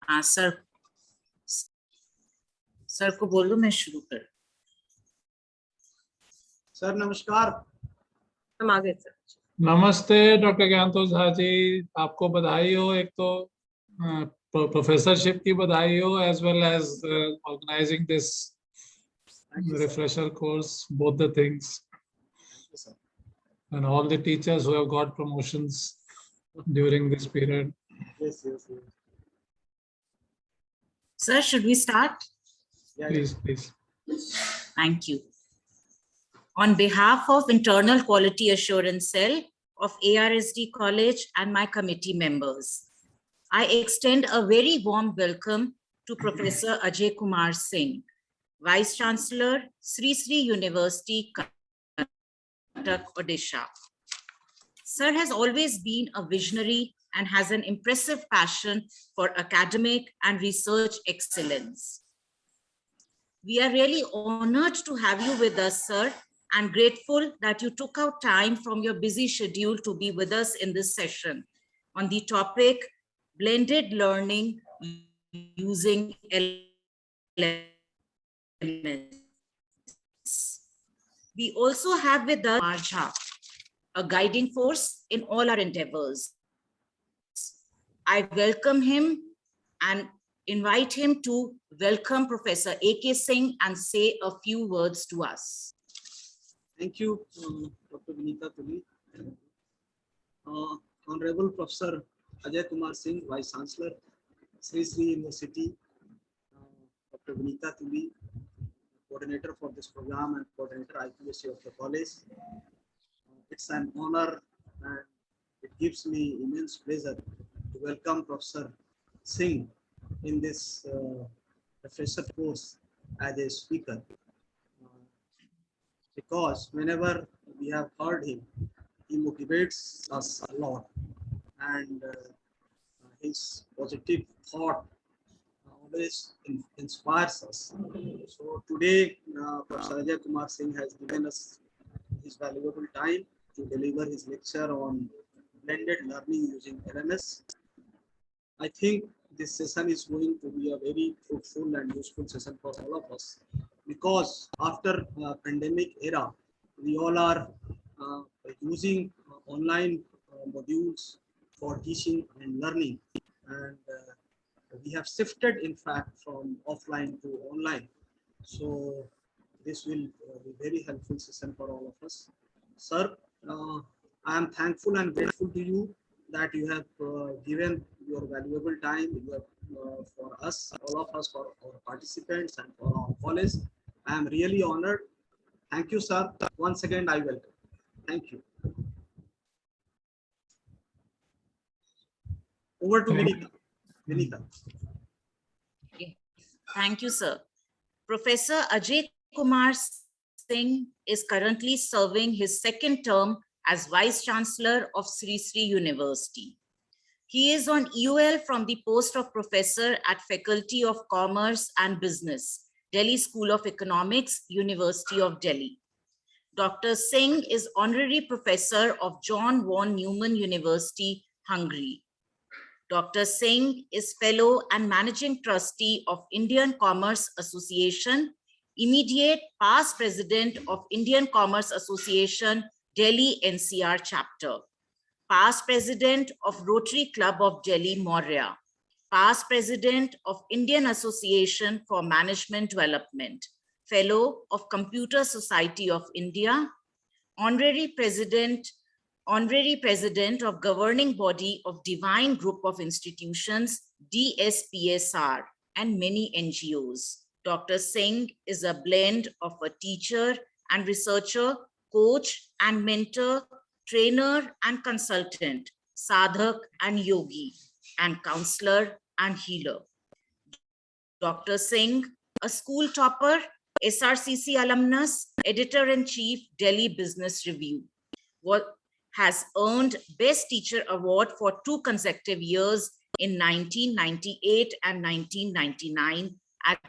हाँ सर को बोलो, मैं शुरू कर। सर नमस्कार। हम आगे सर। नमस्ते डॉक्टर ज्ञानतोष झा जी, आपको बधाई हो। एक तो प्रोफेसरशिप की बधाई हो, as well as organizing this refresher course, both the things, and all the teachers who have got promotions during this period. Yes. Sir, should we start? Please. Thank you. On behalf of Internal Quality Assurance Cell of ARSD College and my committee members, I extend a very warm welcome to Professor Ajay Kumar Singh, Vice Chancellor, Sri Sri University, Cuttack, Odisha. Sir has always been a visionary and has an impressive passion for academic and research excellence. We are really honored to have you with us, sir, and grateful that you took out time from your busy schedule to be with us in this session on the topic blended learning using LMS. We also have with us Marja, a guiding force in all our endeavors. I welcome him and invite him to welcome Professor A.K. Singh and say a few words to us. Thank you, Dr. Vinita Tuli. Honorable Professor Ajay Kumar Singh, Vice Chancellor, Sri Sri University, Dr. Vinita Tuli, coordinator for this program and coordinator IPSC of the college. It's an honor and it gives me immense pleasure to welcome Professor Singh in this refresher course as a speaker. Because whenever we have heard him, he motivates us a lot, and his positive thought always inspires us. So today, Professor Ajay Kumar Singh has given us his valuable time to deliver his lecture on blended learning using LMS. I think this session is going to be a very fruitful and useful session for all of us, because after pandemic era, we all are using online modules for teaching and learning, and we have shifted in fact from offline to online. So this will be very helpful session for all of us. Sir, I am thankful and grateful to you that you have given your valuable time for us, all of us, for our participants and for our college. I am really honored. Thank you, sir. Once again, I welcome. Thank you. Over to Vinita. Thank you, sir. Professor Ajay Kumar Singh is currently serving his second term as Vice Chancellor of Sri Sri University. He is on EOL from the post of Professor at Faculty of Commerce and Business, Delhi School of Economics, University of Delhi. Dr. Singh is Honorary Professor of John von Neumann University, Hungary. Dr. Singh is Fellow and Managing Trustee of Indian Commerce Association, immediate past President of Indian Commerce Association, Delhi NCR Chapter, past President of Rotary Club of Delhi, Maurya, past President of Indian Association for Management Development, Fellow of Computer Society of India, Honorary President of Governing Body of Divine Group of Institutions, DSPSR, and many NGOs. Dr. Singh is a blend of a teacher and researcher, coach and mentor, trainer and consultant, sadhak and yogi, and counselor and healer. Dr. Singh, a school topper, SRCC alumnus, editor-in-chief, Delhi Business Review, has earned Best Teacher Award for 2 consecutive years in 1998 and 1999 at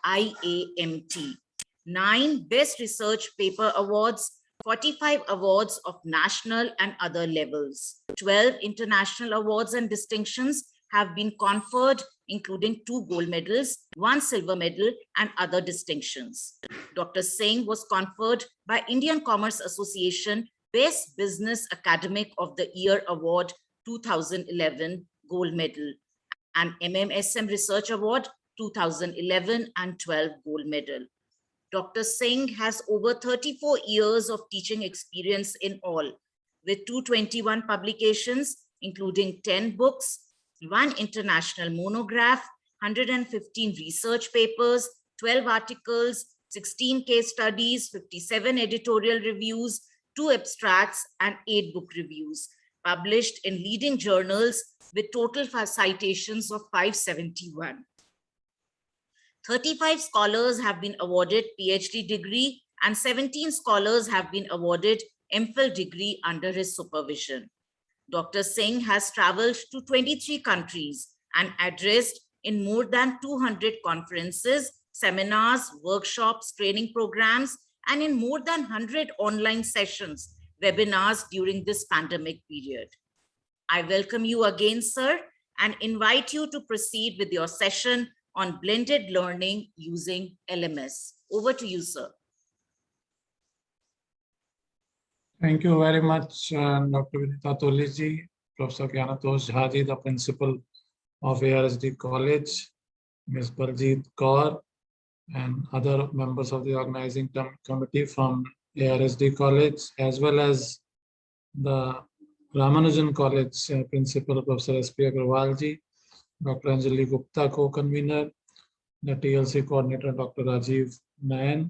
IAMT, 9 Best Research Paper Awards, 45 awards of national and other levels, 12 international awards and distinctions have been conferred including 2 gold medals, 1 silver medal, and other distinctions. Dr. Singh was conferred by Indian Commerce Association Best Business Academic of the Year Award 2011 gold medal and MMSM Research Award 2011 and 12 gold medal. Dr. Singh has over 34 years of teaching experience in all, with 221 publications, including 10 books, 1 international monograph, 115 research papers, 12 articles, 16 case studies, 57 editorial reviews, 2 abstracts, and 8 book reviews, published in leading journals with total citations of 571. 35 scholars have been awarded PhD degree and 17 scholars have been awarded MPhil degree under his supervision. Dr. Singh has traveled to 23 countries and addressed in more than 200 conferences, seminars, workshops, training programs, and in more than 100 online sessions, webinars during this pandemic period. I welcome you again, sir, and invite you to proceed with your session on blended learning using LMS. Over to you, sir. Thank you very much, Dr. Vinita Toliji, Professor Gyanatosh Jhaji, the principal of ARSD College, Ms. Baljeet Kaur, and other members of the organizing committee from ARSD College, as well as the Ramanujan College principal, Professor S.P. Agrawalji, Dr. Anjali Gupta, co-convener, the TLC coordinator, Dr. Rajiv Nayan,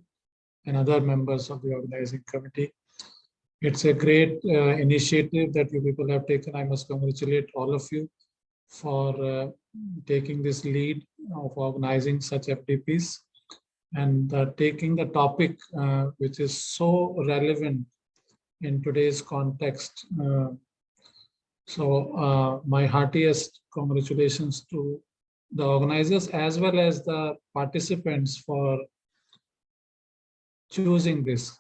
and other members of the organizing committee. It's a great initiative that you people have taken. I must congratulate all of you for taking this lead of organizing such FDPs and taking the topic which is so relevant in today's context. So my heartiest congratulations to the organizers as well as the participants for choosing this.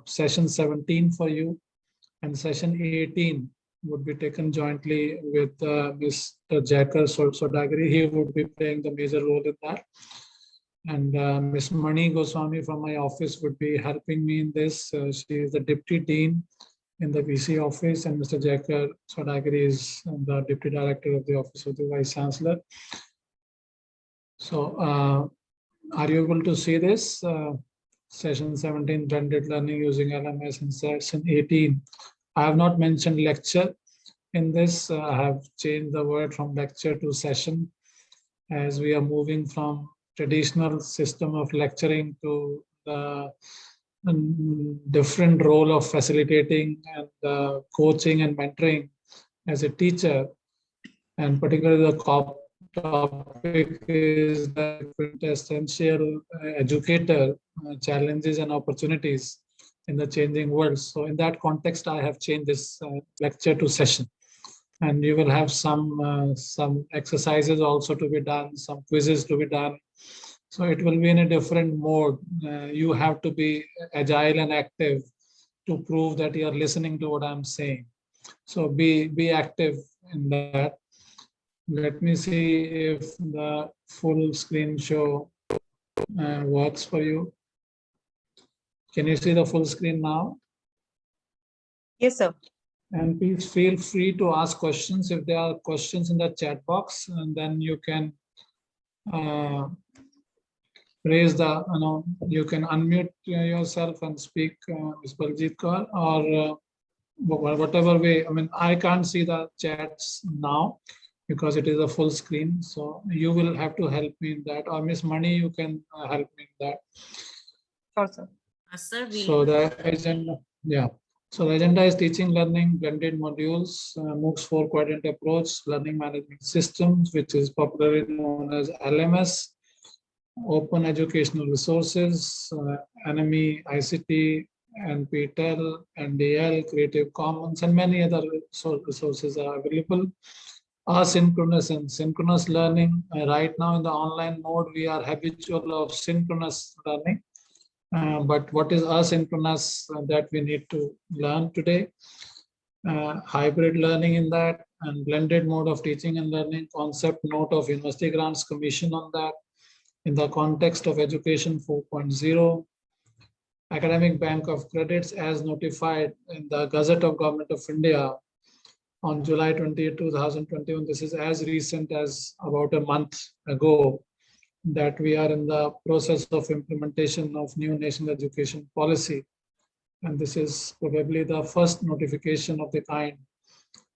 Session 17 for you, and session 18 would be taken jointly with Mr. Jacker Sodagiri. He would be playing the major role in that. And Ms. Mani Goswami from my office would be helping me in this. She is the Deputy Dean in the VC office, and Mr. Jacker Sodagiri is the Deputy Director of the Office of the Vice Chancellor. So are you able to see this? Session 17, blended learning using LMS, and session 18. I have not mentioned lecture in this. I have changed the word from lecture to session as we are moving from traditional system of lecturing to the different role of facilitating and coaching and mentoring as a teacher. And particularly the topic is the quintessential educator challenges and opportunities in the changing world. So in that context, I have changed this lecture to session. And you will have some exercises also to be done, some quizzes to be done. So it will be in a different mode. You have to be agile and active to prove that you are listening to what I'm saying. So be active in that. Let me see if the full screen show works for you. Can you see the full screen now? Yes, sir. And please feel free to ask questions if there are questions in the chat box, and then you can raise the, you can unmute yourself and speak, Ms. Baljeet Kaur, or whatever way. I mean, I can't see the chats now because it is a full screen. So you will have to help me in that, or Ms. Mani, you can help me in that. Sure, sir. Sir, So the agenda, yeah. So the agenda is teaching, learning, blended modules, MOOC's 4-quadrant approach, learning management systems, which is popularly known as LMS, open educational resources, NME, ICT, NPTEL, NDL, Creative Commons, and many other resources are available. Asynchronous and synchronous learning. Right now in the online mode, we are habitual of synchronous learning. But what is asynchronous that we need to learn today? hybrid learning in that, and blended mode of teaching and learning, concept note of University Grants Commission on that, in the context of Education 4.0, Academic Bank of Credits as notified in the Gazette of Government of India on July 28, 2021. This is as recent as about a month ago, that we are in the process of implementation of new national education policy. And this is probably the first notification of the kind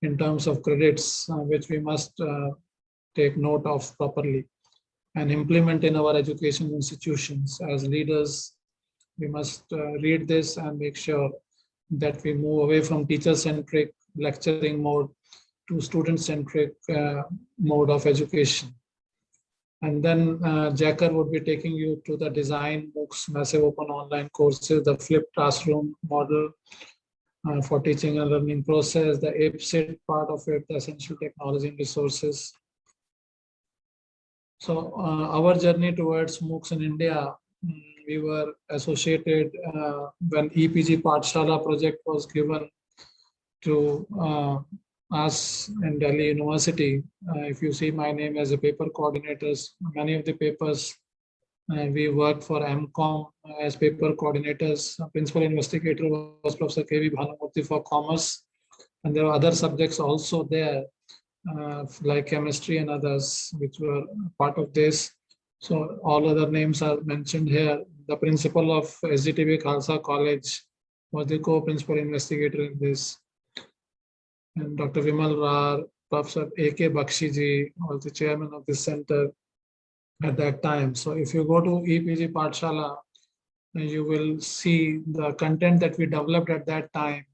in terms of credits, which we must take note of properly and implement in our education institutions. As leaders, we must read this and make sure that we move away from teacher-centric lecturing mode to student-centric mode of education. And then Jacker would be taking you to the design MOOCs, massive open online courses, the flipped classroom model for teaching and learning process, the APSIT part of it, the essential technology and resources. So our journey towards MOOCs in India, we were associated when EPG Pathshala project was given to us in Delhi University. If you see my name as a paper coordinators, many of the papers we worked for MCOM as paper coordinators. Principal investigator was Professor K.V. Bhanumurthy for commerce, and there were other subjects also there, like chemistry and others, which were part of this. So all other names are mentioned here. The principal of SGTB Khalsa College was the co-principal investigator in this. And Dr. Vimal Rar, Professor A.K. Bakshiji was the chairman of this center at that time. So if you go to EPG Pathshala, you will see the content that we developed at that time.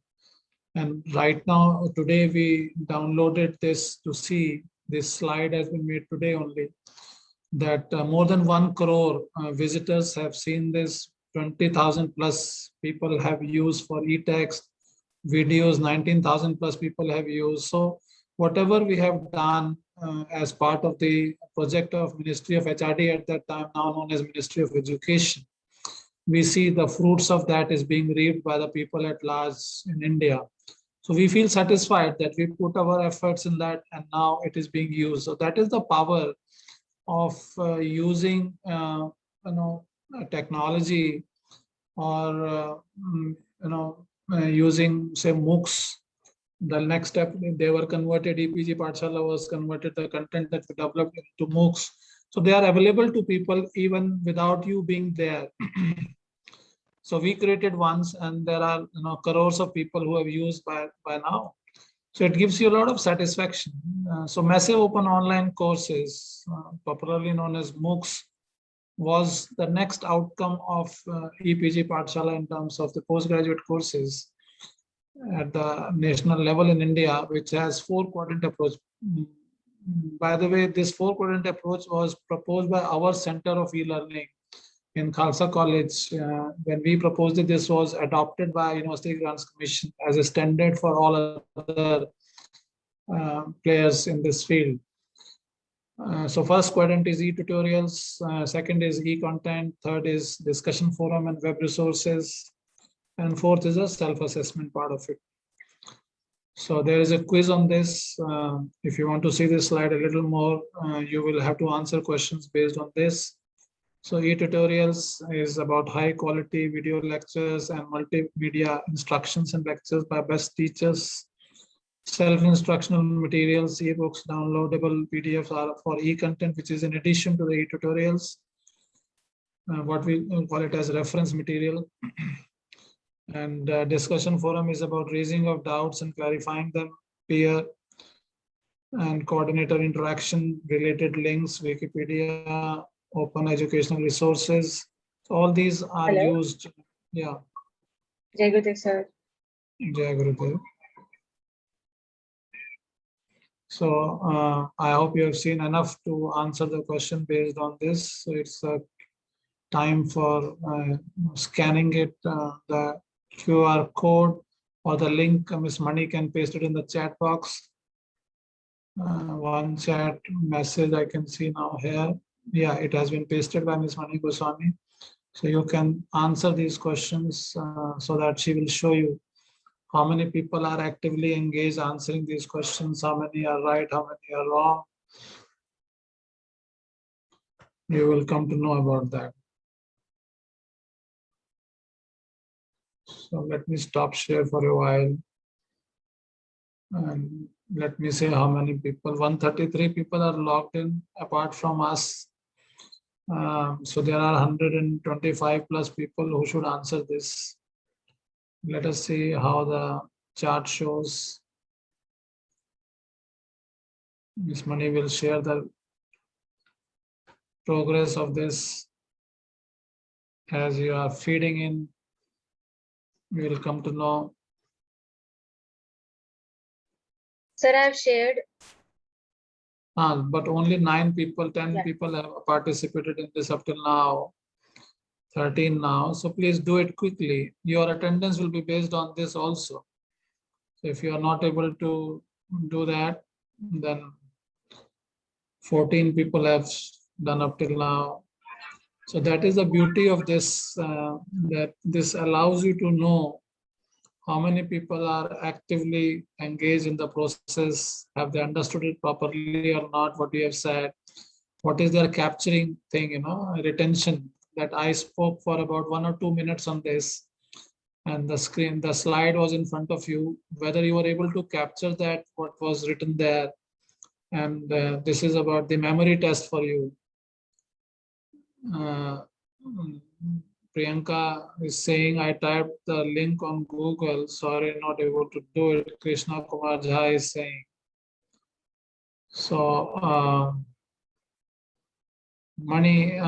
And right now, today we downloaded this to see, this slide has been made today only, that more than 1 crore visitors have seen this, 20,000 plus people have used for e-text, videos, 19,000 plus people have used. So whatever we have done as part of the project of Ministry of HRD at that time, now known as Ministry of Education, we see the fruits of that is being reaped by the people at large in India. So we feel satisfied that we put our efforts in that and now it is being used. So that is the power of using technology or using say MOOCs. The next step, they were converted, EPG Pathshala was converted, the content that we developed into MOOCs. So they are available to people even without you being there. So we created ones and there are crores of people who have used by now. So it gives you a lot of satisfaction. So massive open online courses, popularly known as MOOCs, was the next outcome of EPG Pathshala in terms of the postgraduate courses at the national level in India, which has 4-quadrant approach. By the way, this 4-quadrant approach was proposed by our Center of E-Learning in Khalsa College. When we proposed it, this was adopted by University Grants Commission as a standard for all other players in this field. So first quadrant is e-tutorials, second is e-content, third is discussion forum and web resources, and fourth is a self-assessment part of it. So there is a quiz on this. If you want to see this slide a little more, you will have to answer questions based on this. So e-tutorials is about high quality video lectures and multimedia instructions and lectures by best teachers. Self-instructional materials, ebooks, downloadable PDFs are for e-content, which is in addition to the e-tutorials. What we call it as reference material. And discussion forum is about raising of doubts and clarifying them, peer and coordinator interaction, related links, Wikipedia, open educational resources. So all these are used. Yeah. Jai Gurudev, sir. Jai Gurudev. So I hope you have seen enough to answer the question based on this. So it's time for scanning it, the QR code or the link. Ms. Mani can paste it in the chat box. One chat message I can see now here. Yeah, it has been pasted by Ms. Mani Goswami. So you can answer these questions so that she will show you how many people are actively engaged answering these questions, how many are right, how many are wrong. You will come to know about that. So let me stop share for a while. And let me say how many people. 133 people are logged in apart from us. So there are 125 plus people who should answer this. Let us see how the chart shows. Ms. Mani will share the progress of this as you are feeding in. We will come to know. Sir, I have shared. But only 9 people, 10 Yeah. people have participated in this up till now. 13 now. So please do it quickly. Your attendance will be based on this also. So if you are not able to do that, then 14 people have done up till now. So that is the beauty of this, that this allows you to know how many people are actively engaged in the process. Have they understood it properly or not, what you have said? What is their capturing thing, retention, that I spoke for about 1 or 2 minutes on this, and the slide was in front of you, whether you were able to capture that, what was written there. And this is about the memory test for you. Priyanka is saying, I typed the link on Google, sorry, not able to do it. Krishna Kumar Jha is saying. So, Mani,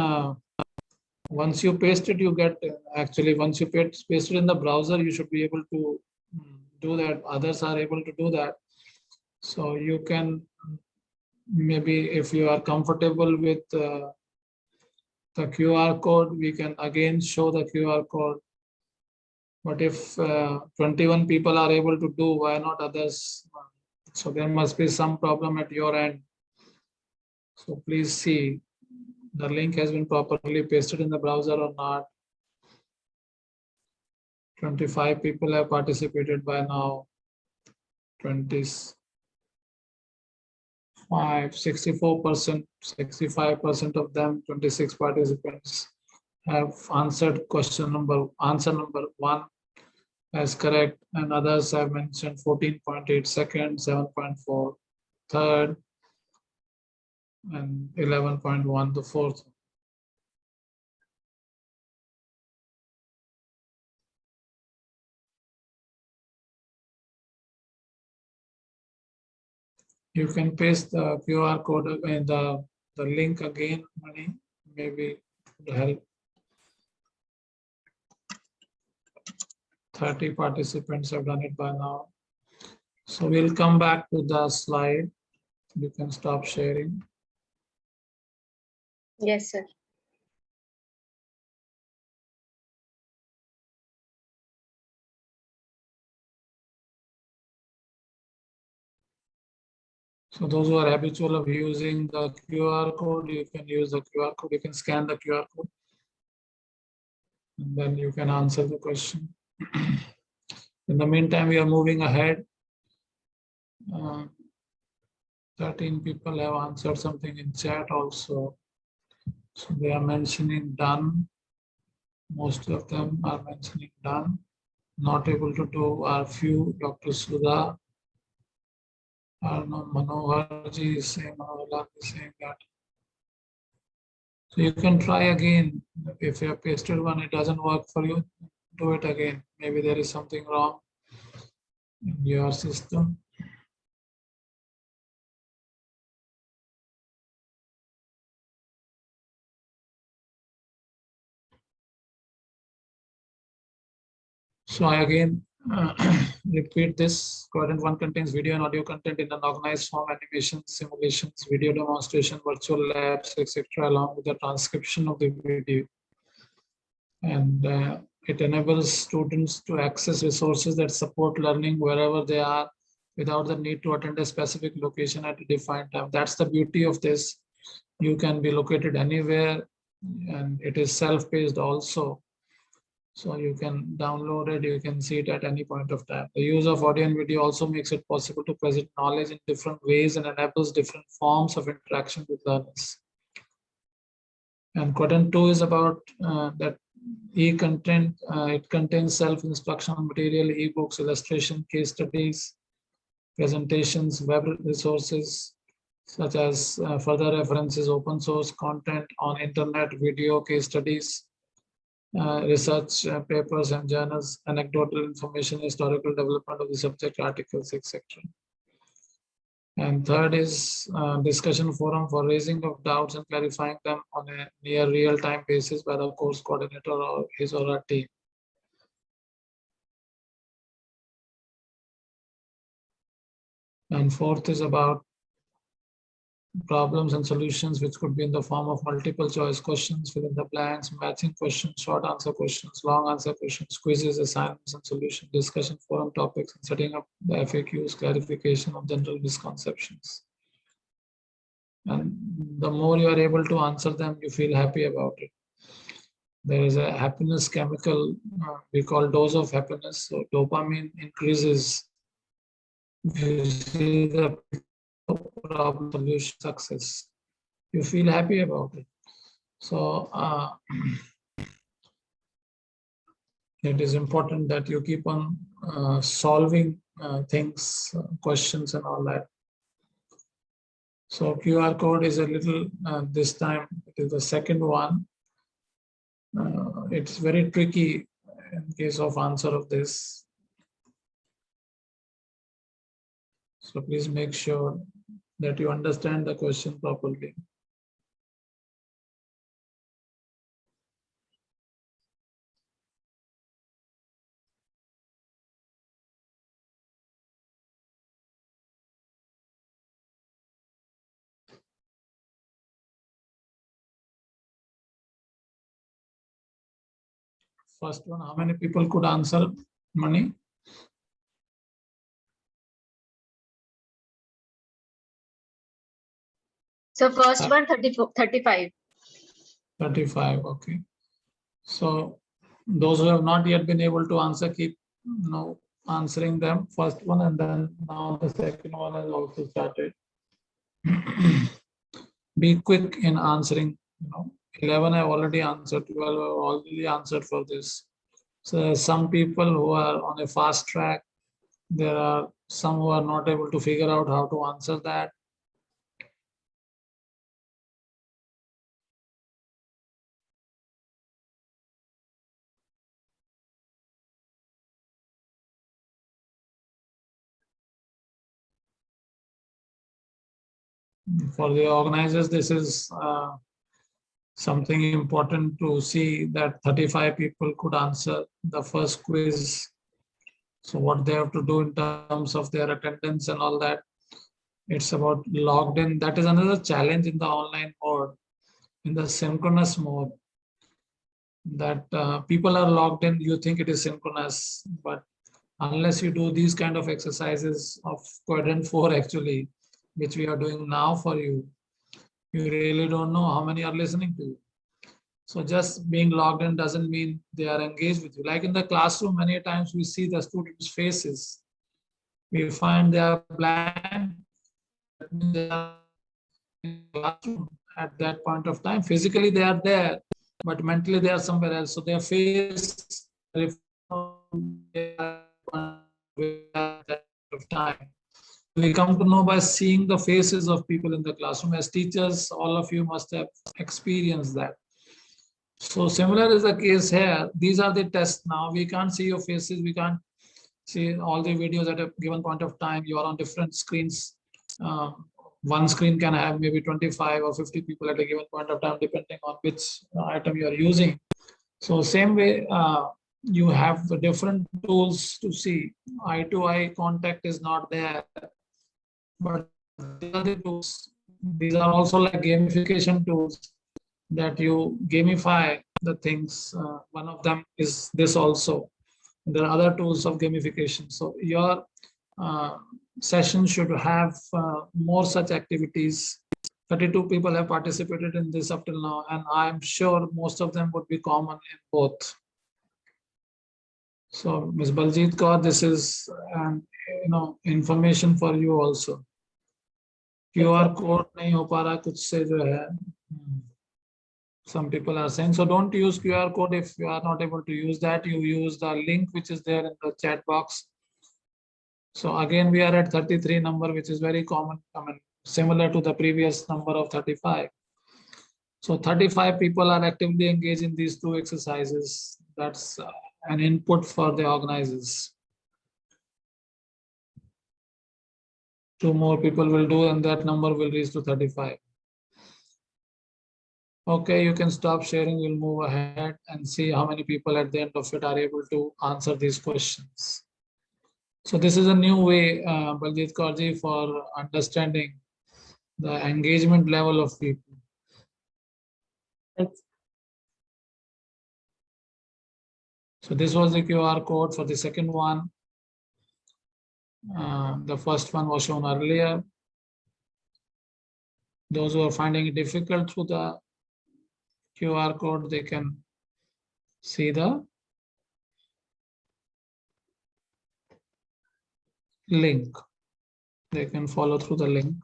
once you paste it, you get, actually, once you paste it in the browser, you should be able to do that. Others are able to do that. So you can, maybe if you are comfortable with the QR code, we can again show the QR code. But if 21 people are able to do, why not others? So there must be some problem at your end. So please see the link has been properly pasted in the browser or not. 25 people have participated by now. 65%, 64%, 65% of them, 26 participants have answered answer number 1 as correct, and others have mentioned 14.8 second, 7.4 third, and 11.1 the fourth. You can paste the QR code in the link again, Mani, maybe to help. 30 participants have done it by now. So we'll come back to the slide. You can stop sharing. Yes, sir. So those who are habitual of using the QR code, you can use the QR code. You can scan the QR code, and then you can answer the question. In the meantime, we are moving ahead. 13 people have answered something in chat also. So they are mentioning done. Most of them are mentioning done. Not able to do are few. Dr. Sudha, Manoharji is saying, Manoharji is saying that. So you can try again. If you have pasted one, it doesn't work for you, do it again. Maybe there is something wrong in your system. So I again repeat this. Quadrant 1 contains video and audio content in an organized form, animations, simulations, video demonstration, virtual labs, etc., along with the transcription of the video. And it enables students to access resources that support learning wherever they are without the need to attend a specific location at a defined time. That's the beauty of this. You can be located anywhere, and it is self-paced also. So you can download it, you can see it at any point of time. The use of audio and video also makes it possible to present knowledge in different ways and enables different forms of interaction with learners. And quadrant 2 is about that e-content. It contains self-instructional material, e-books, illustration, case studies, presentations, web resources, such as further references, open source content on internet, video, case studies, research papers and journals, anecdotal information, historical development of the subject, articles, etc. And third is discussion forum for raising of doubts and clarifying them on a near real-time basis by the course coordinator or his or her team. And fourth is about problems and solutions, which could be in the form of multiple choice questions, fill in the blanks, matching questions, short answer questions, long answer questions, quizzes, assignments and solution, discussion forum topics, and setting up the FAQs, clarification of general misconceptions. And the more you are able to answer them, you feel happy about it. There is a happiness chemical we call dose of happiness. So dopamine increases. You see the problem solution success, you feel happy about it. So it is important that you keep on solving things, questions and all that. So QR code is a little, this time it is the second one. It's very tricky in case of answer of this. So please make sure that you understand the question properly. First one, how many people could answer, Mani? So first one, 35. 35, okay. So those who have not yet been able to answer, keep answering them, first one, and then now the second one has also started. Be quick in answering. 11 I've already answered, 12 I've already answered for this. So some people who are on a fast track, there are some who are not able to figure out how to answer that. For the organizers, this is something important to see, that 35 people could answer the first quiz. So what they have to do in terms of their attendance and all that, it's about logged in. That is another challenge in the online mode, in the synchronous mode, that people are logged in, you think it is synchronous, but unless you do these kind of exercises of quadrant 4 actually, which we are doing now for you, you really don't know how many are listening to you. So just being logged in doesn't mean they are engaged with you. Like in the classroom, many times we see the students' faces. We find they are blank. That means they are in the classroom at that point of time. Physically they are there, but mentally they are somewhere else. So their face of time. We come to know by seeing the faces of people in the classroom. As teachers, all of you must have experienced that. So similar is the case here. These are the tests now. We can't see your faces. We can't see all the videos at a given point of time. You are on different screens. One screen can have maybe 25 or 50 people at a given point of time, depending on which item you are using. So same way, you have the different tools to see. Eye-to-eye contact is not there, but these are the tools. These are also like gamification tools that you gamify the things. One of them is this also. There are other tools of gamification. So your session should have more such activities. 32 people have participated in this up till now, and I'm sure most of them would be common in both. So Ms. Baljit Kaur, this is information for you also. QR code नहीं हो पा रहा कुछ से जो है. Some people are saying, so don't use QR code if you are not able to use that. You use the link which is there in the chat box. So again, we are at 33 number, which is very common, similar to the previous number of 35. So 35 people are actively engaged in these two exercises. That's an input for the organizers. 2 more people will do, and that number will reach to 35. Okay, you can stop sharing. We'll move ahead and see how many people at the end of it are able to answer these questions. So this is a new way, Baljit Kaurji, for understanding the engagement level of people. Thanks. So this was the QR code for the second one. The first one was shown earlier. Those who are finding it difficult through the QR code, they can see the link. They can follow through the link.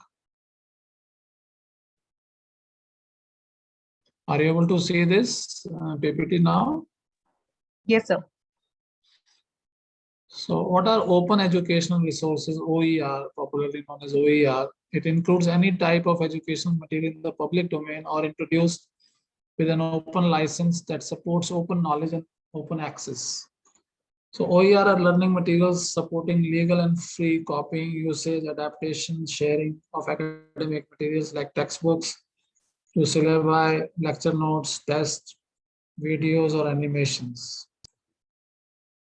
Are you able to see this PPT now? Yes, sir. So what are open educational resources, OER, popularly known as OER? It includes any type of educational material in the public domain or introduced with an open license that supports open knowledge and open access. So OER are learning materials supporting legal and free copying, usage, adaptation, sharing of academic materials like textbooks to syllabi, lecture notes, tests, videos, or animations.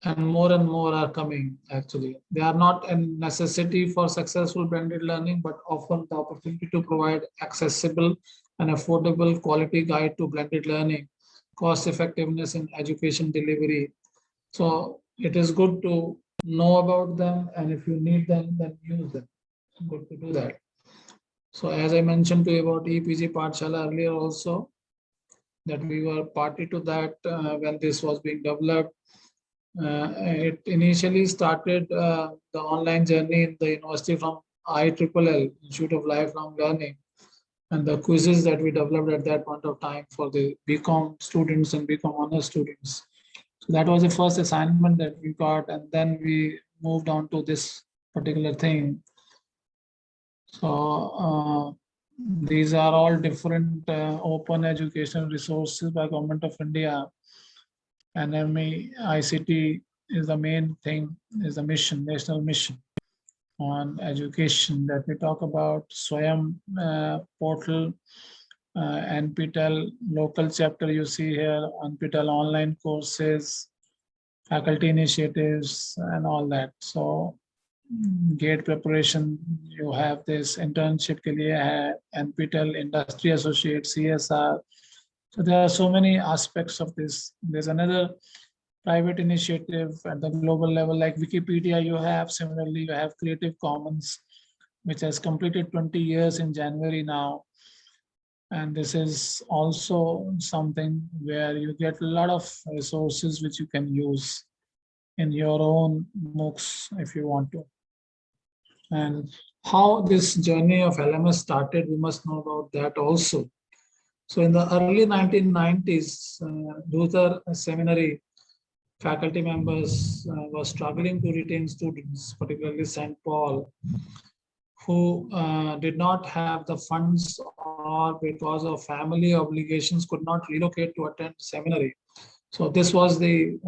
And more are coming, actually. They are not a necessity for successful blended learning, but offer the opportunity to provide accessible and affordable quality guide to blended learning, cost effectiveness in education delivery. So it is good to know about them, and if you need them, then use them. It's good to do that. So as I mentioned to you about EPG Pathshala earlier also, that we were party to that when this was being developed. It initially started the online journey in the university from IILL, Institute of Lifelong Learning, and the quizzes that we developed at that point of time for the BCom students and BCom honors students. So that was the first assignment that we got, and then we moved on to this particular thing. So these are all different open educational resources by Government of India. NME ICT is the main thing, is the mission, national mission on education that we talk about. Swayam portal, NPTEL local chapter you see here, NPTEL online courses, faculty initiatives and all that. So GATE preparation, you have this internship ke liye hai, NPTEL industry associate, CSR. So there are so many aspects of this. There's another private initiative at the global level like Wikipedia you have. Similarly, you have Creative Commons, which has completed 20 years in January now. And this is also something where you get a lot of resources which you can use in your own MOOCs if you want to. And how this journey of LMS started, we must know about that also. So in the early 1990s, Luther Seminary faculty members were struggling to retain students, particularly St. Paul, who did not have the funds or because of family obligations could not relocate to attend seminary. So this was the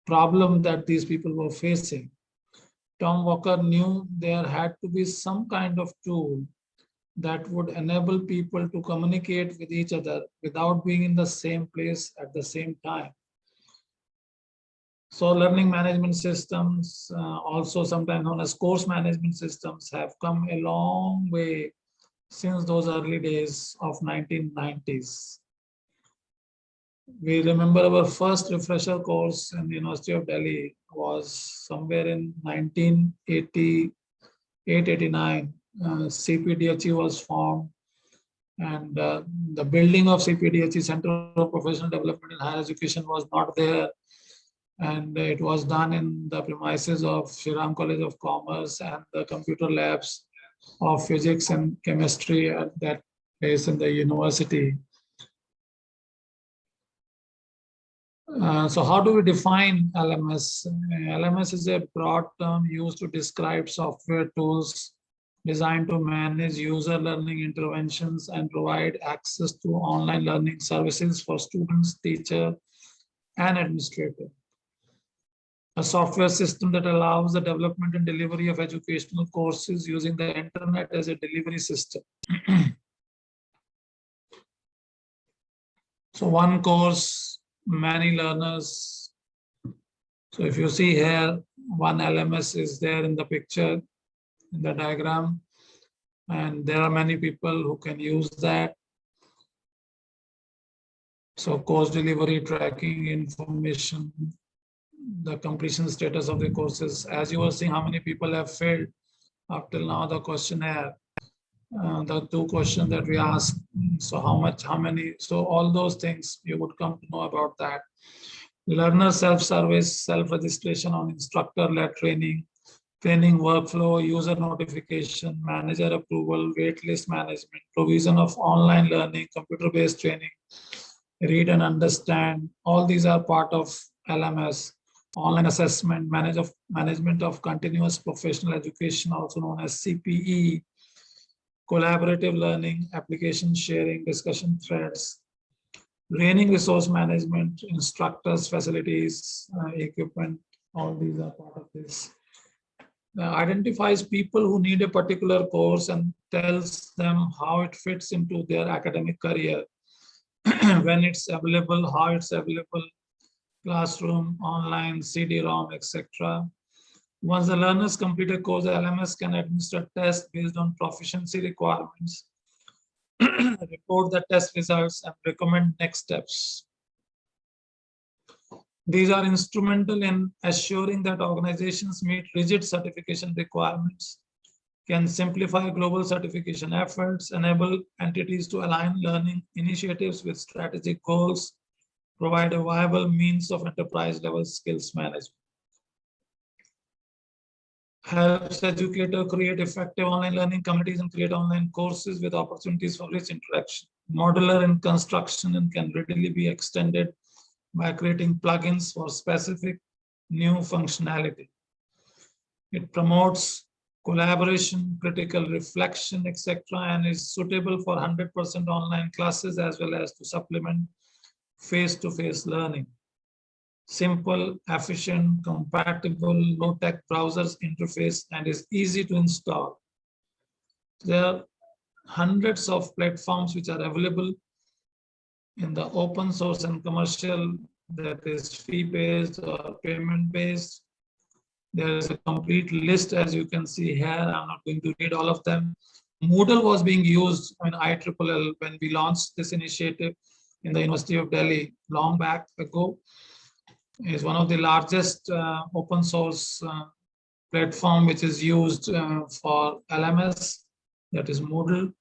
problem that these people were facing. Tom Walker knew there had to be some kind of tool that would enable people to communicate with each other without being in the same place at the same time. So learning management systems, also sometimes known as course management systems, have come a long way since those early days of 1990s. We remember our first refresher course in the University of Delhi was somewhere in 1988-89. CPDHE was formed, and the building of CPDHE, Center for Professional Development in Higher Education, was not there. And it was done in the premises of Shriram College of Commerce and the computer labs of physics and chemistry at that place in the university. So how do we define LMS? LMS is a broad term used to describe software tools designed to manage user learning interventions and provide access to online learning services for students, teachers, and administrators. A software system that allows the development and delivery of educational courses using the internet as a delivery system. So one course, many learners. So if you see here, one LMS is there in the picture, in the diagram, and there are many people who can use that. So course delivery, tracking information, the completion status of the courses. As you were seeing, how many people have failed up till now, the questionnaire, the 2 questions that we asked. So how much, how many, so all those things you would come to know about that. Learner self-service, self-registration on instructor-led training, training workflow, user notification, manager approval, waitlist management, provision of online learning, computer-based training, read and understand. All these are part of LMS. Online assessment, management of continuous professional education, also known as CPE, collaborative learning, application sharing, discussion threads, training resource management, instructors, facilities, equipment, all these are part of this. Identifies people who need a particular course and tells them how it fits into their academic career, when it's available, how it's available, classroom, online, CD-ROM, etc. Once the learners complete a course, the LMS can administer tests based on proficiency requirements, report the test results, and recommend next steps. These are instrumental in assuring that organizations meet rigid certification requirements, can simplify global certification efforts, enable entities to align learning initiatives with strategic goals, provide a viable means of enterprise-level skills management. Helps educators create effective online learning communities and create online courses with opportunities for rich interaction. Modular in construction and can readily be extended by creating plugins for specific new functionality. It promotes collaboration, critical reflection, etc., and is suitable for 100% online classes as well as to supplement face-to-face learning. Simple, efficient, compatible, low-tech browsers interface, and is easy to install. There are hundreds of platforms which are available in the open source and commercial, that is fee-based or payment-based. There is a complete list, as you can see here. I'm not going to read all of them. Moodle was being used in IIIL when we launched this initiative in the University of Delhi long back ago. Is one of the largest open source platform which is used for LMS, that is Moodle.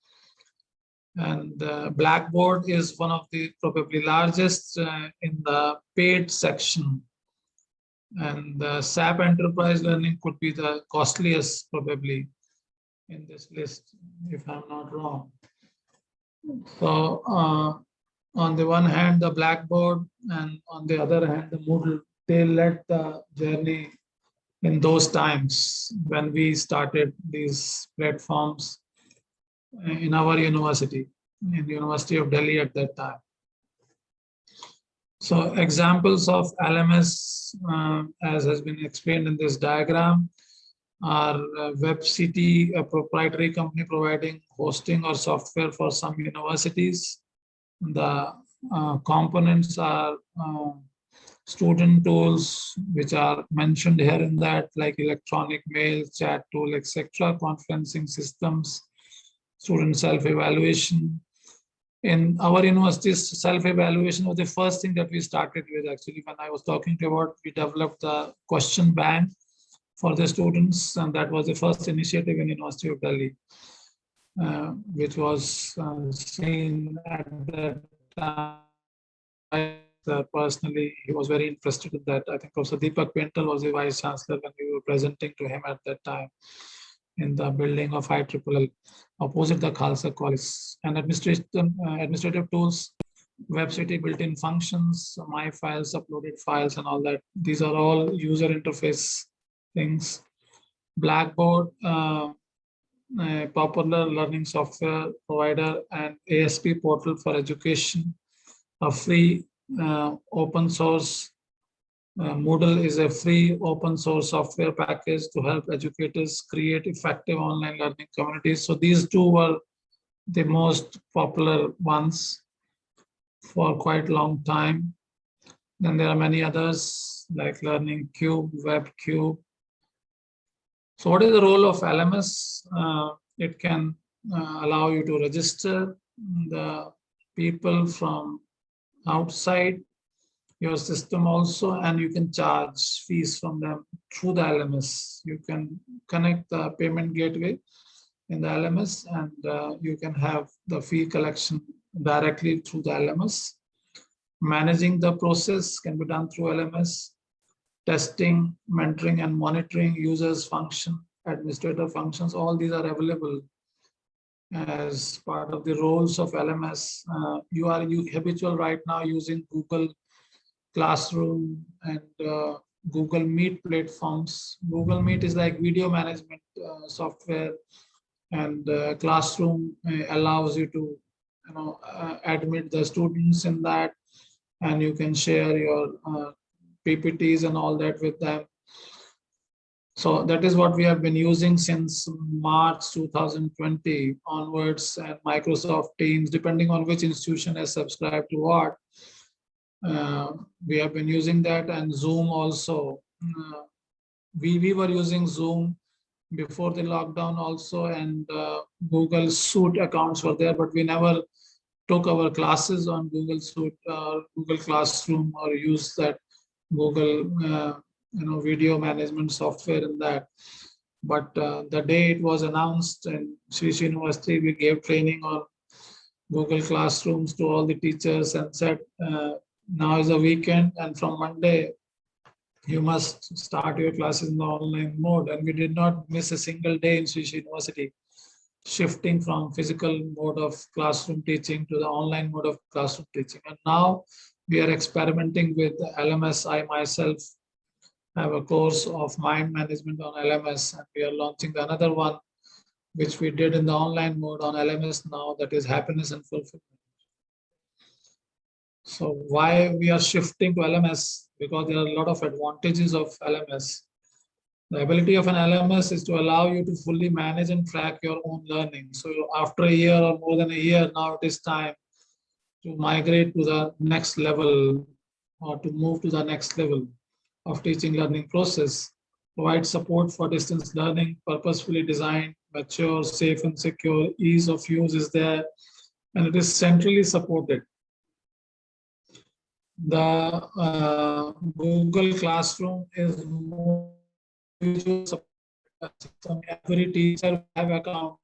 And Blackboard is one of the probably largest in the paid section. And SAP Enterprise Learning could be the costliest probably in this list, if I'm not wrong. So on the one hand, the Blackboard, and on the other hand, the Moodle, they led the journey in those times when we started these platforms in our university, in the University of Delhi at that time. So examples of LMS, as has been explained in this diagram, are WebCT, a proprietary company providing hosting or software for some universities. The components are student tools, which are mentioned here in that, like electronic mail, chat tool, etc., conferencing systems, student self-evaluation. In our university's self-evaluation was the first thing that we started with. Actually, when I was talking to you about, we developed the question bank for the students, and that was the first initiative in University of Delhi, which was seen at that time personally, he was very interested in that. I think Professor Deepak Paintal was the Vice Chancellor when we were presenting to him at that time in the building of IIIL opposite the Khalsa College. And administrative tools, WebCity built-in functions, my files, uploaded files and all that. These are all user interface things. Blackboard, a popular learning software provider, and ASP portal for education, a free open source. Moodle is a free open source software package to help educators create effective online learning communities. So these two were the most popular ones for quite a long time. Then there are many others like Learning Cube, WebCube. So what is the role of LMS? It can allow you to register the people from outside your system also, and you can charge fees from them through the LMS. You can connect the payment gateway in the LMS, and you can have the fee collection directly through the LMS. Managing the process can be done through LMS. Testing, mentoring, and monitoring users function, administrator functions, all these are available as part of the roles of LMS. You are habitual right now using Google Classroom and Google Meet platforms. Google Meet is like video management software, and Classroom allows you to admit the students in that, and you can share your PPTs and all that with them. So that is what we have been using since March 2020 onwards, and Microsoft Teams, depending on which institution has subscribed to what. We have been using that, and Zoom also. We were using Zoom before the lockdown also, and Google Suite accounts were there, but we never took our classes on Google Suite or Google Classroom or used that Google video management software in that. But the day it was announced in Sri Sri University, we gave training on Google Classrooms to all the teachers and said, now is a weekend, and from Monday, you must start your classes in the online mode. And we did not miss a single day in Sri Sri University, shifting from physical mode of classroom teaching to the online mode of classroom teaching. And now we are experimenting with LMS. I myself have a course of mind management on LMS, and we are launching another one, which we did in the online mode on LMS now, that is happiness and fulfillment. So why we are shifting to LMS? Because there are a lot of advantages of LMS. The ability of an LMS is to allow you to fully manage and track your own learning. So after a year or more than a year, now it is time to migrate to the next level, or to move to the next level of teaching learning process. Provide support for distance learning, purposefully designed, mature, safe and secure. Ease of use is there, and it is centrally supported. The Google Classroom is more visual support. Every teacher will have an account,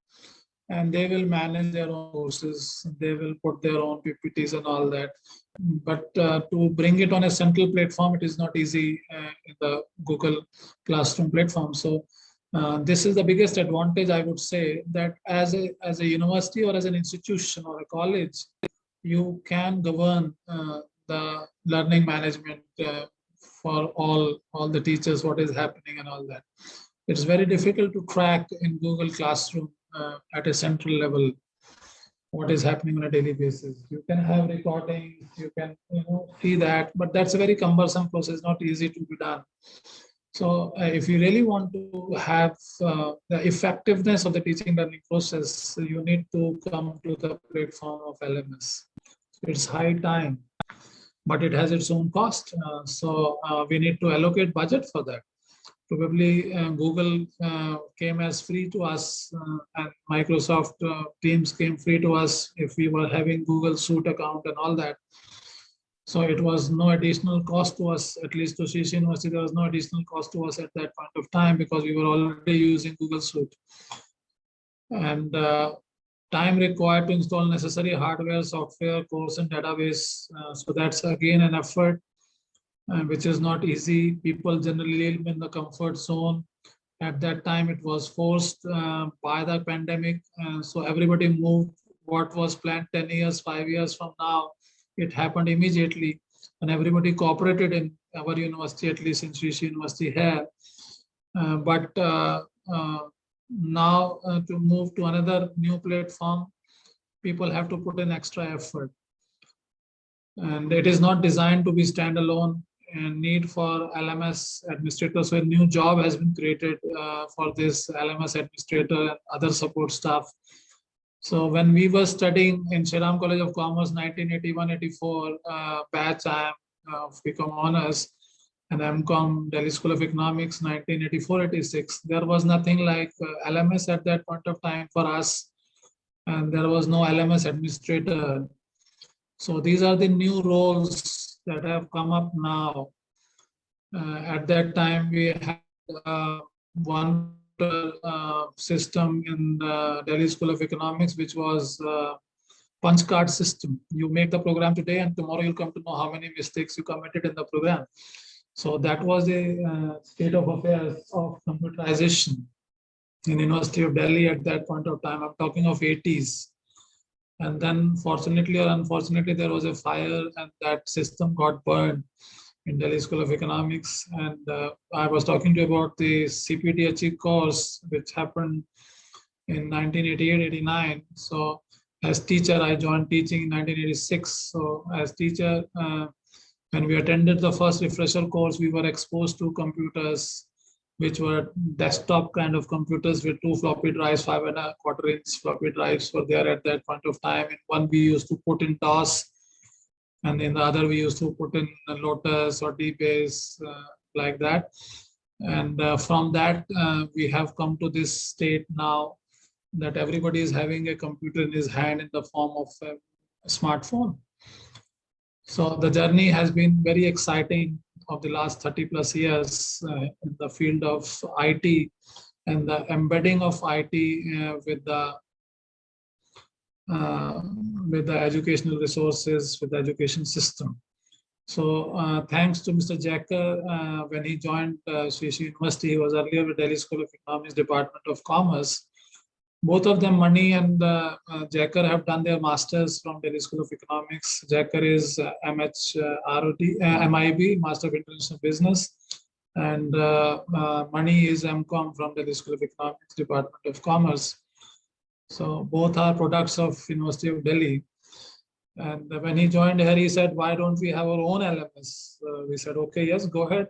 and they will manage their own courses. They will put their own PPTs and all that. But to bring it on a central platform, it is not easy in the Google Classroom platform. So this is the biggest advantage, I would say, that as a university or as an institution or a college, you can govern the learning management for all the teachers, what is happening and all that. It's very difficult to track in Google Classroom at a central level what is happening on a daily basis. You can have recordings, you can see that, but that's a very cumbersome process, not easy to be done. So if you really want to have the effectiveness of the teaching learning process, you need to come to the platform of LMS. It's high time, but it has its own cost. So we need to allocate budget for that. Probably Google came as free to us, and Microsoft Teams came free to us if we were having Google Suite account and all that. So it was no additional cost to us, at least to Sri Sri University. There was no additional cost to us at that point of time because we were already using Google Suite. And time required to install necessary hardware, software, course, and database. So that's again an effort which is not easy. People generally live in the comfort zone. At that time, it was forced by the pandemic. So everybody moved what was planned 10 years, 5 years from now. It happened immediately, and everybody cooperated in our university, at least in Sri Sri University here. But now to move to another new platform, people have to put in extra effort. And it is not designed to be standalone and need for LMS administrator. So a new job has been created for this LMS administrator and other support staff. So when we were studying in Shriram College of Commerce, 1981-84 batch, I am become honors, and MCOM Delhi School of Economics, 1984-86. There was nothing like LMS at that point of time for us, and there was no LMS administrator. So these are the new roles that have come up now. At that time, we had one system in the Delhi School of Economics, which was punch card system. You make the program today, and tomorrow you'll come to know how many mistakes you committed in the program. So that was the state of affairs of computerization in University of Delhi at that point of time. I'm talking of 80s. And then fortunately or unfortunately, there was a fire and that system got burned in Delhi School of Economics. And I was talking to you about the CPTHE course, which happened in 1988-89. So as teacher, I joined teaching in 1986. So as teacher, when we attended the first refresher course, we were exposed to computers, which were desktop kind of computers with 2 floppy drives, 5.25-inch floppy drives were there at that point of time. In one, we used to put in DOS, and in the other, we used to put in Lotus or DBase, like that. And from that, we have come to this state now that everybody is having a computer in his hand in the form of a smartphone. So the journey has been very exciting of the last 30 plus years in the field of IT and the embedding of IT with the educational resources, with the education system. So thanks to Mr. Jacker, when he joined Sri Sri University, he was earlier with Delhi School of Economics, Department of Commerce. Both of them, Mani and Jacker, have done their masters from Delhi School of Economics. Jacker is MIB, Master of International Business, and Mani is MCOM from Delhi School of Economics, Department of Commerce. So both are products of University of Delhi. And when he joined here, he said, "Why don't we have our own LMS?" We said, "Okay, yes, go ahead.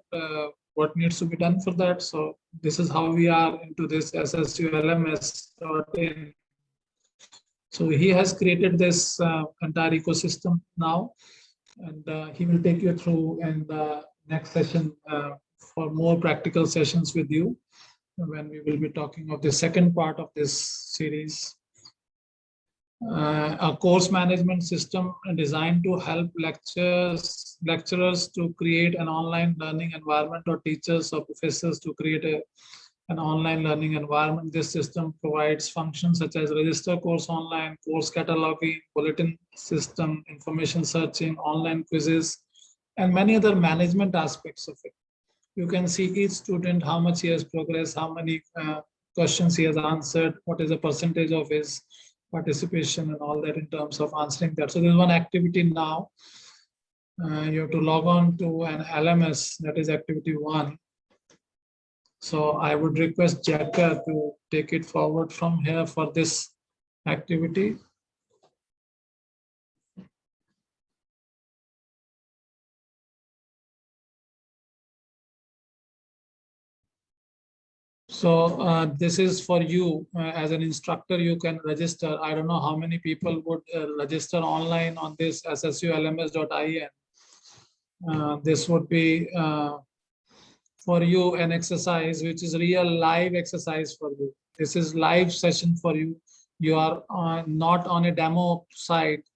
What needs to be done for that?" So this is how we are into this SSU LMS.in. So he has created this entire ecosystem now, and he will take you through in the next session for more practical sessions with you, when we will be talking of the second part of this series. A course management system designed to help lecturers to create an online learning environment, or teachers or professors to create an online learning environment. This system provides functions such as register course online, course cataloging, bulletin system, information searching, online quizzes, and many other management aspects of it. You can see each student, how much he has progressed, how many questions he has answered, what is the percentage of his participation, and all that in terms of answering that. So there's one activity now. You have to log on to an LMS, that is activity 1. So I would request Jacker to take it forward from here for this activity. So this is for you as an instructor. You can register. I don't know how many people would register online on this SSULMS.in. This would be for you an exercise which is real live exercise for you. This is live session for you. You are not on a demo site.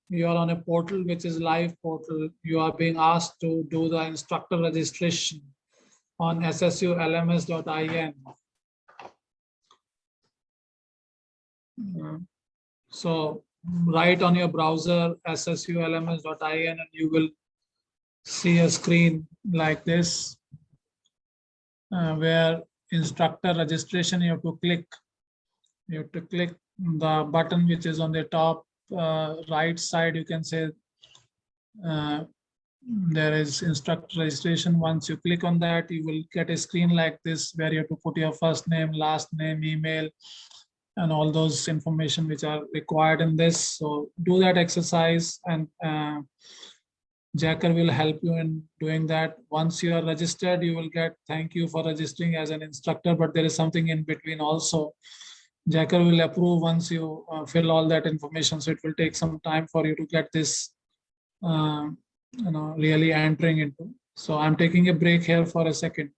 You are on a portal which is live portal. You are being asked to do the instructor registration on SSULMS.in. So write on your browser ssulms.in and you will see a screen like this where instructor registration you have to click. You have to click the button which is on the top right side. You can say there is instructor registration. Once you click on that, you will get a screen like this where you have to put your first name, last name, email, and all those information which are required in this. So do that exercise and Jacker will help you in doing that. Once you are registered, you will get thank you for registering as an instructor, but there is something in between also. Jacker will approve once you fill all that information. So it will take some time for you to get this, really entering into. So I'm taking a break here for a second,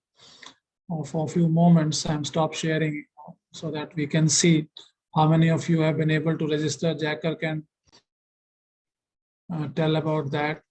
or for a few moments. I'm stop sharing so that we can see how many of you have been able to register. Jacker can tell about that.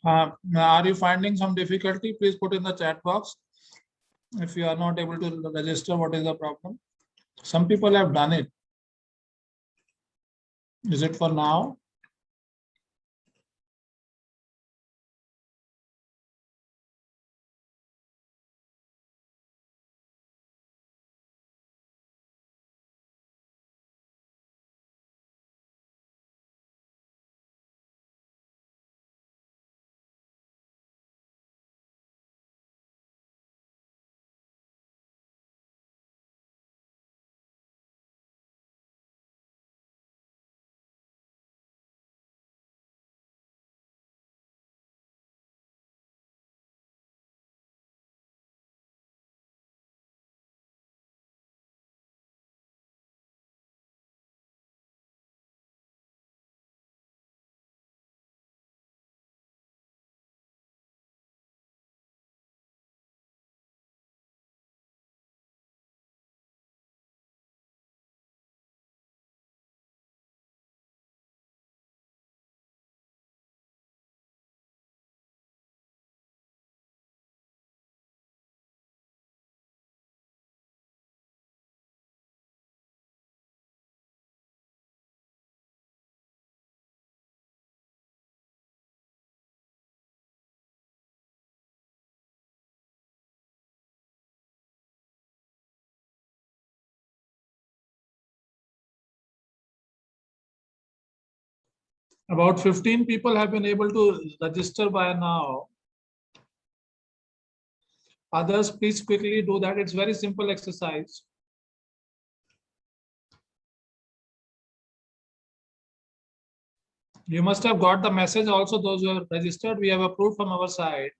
Are you finding some difficulty? Please put in the chat box. If you are not able to register, what is the problem? Some people have done it. Is it for now? About 15 people have been able to register by now. Others, please quickly do that. It's very simple exercise. You must have got the message also, those who are registered, we have approved from our side.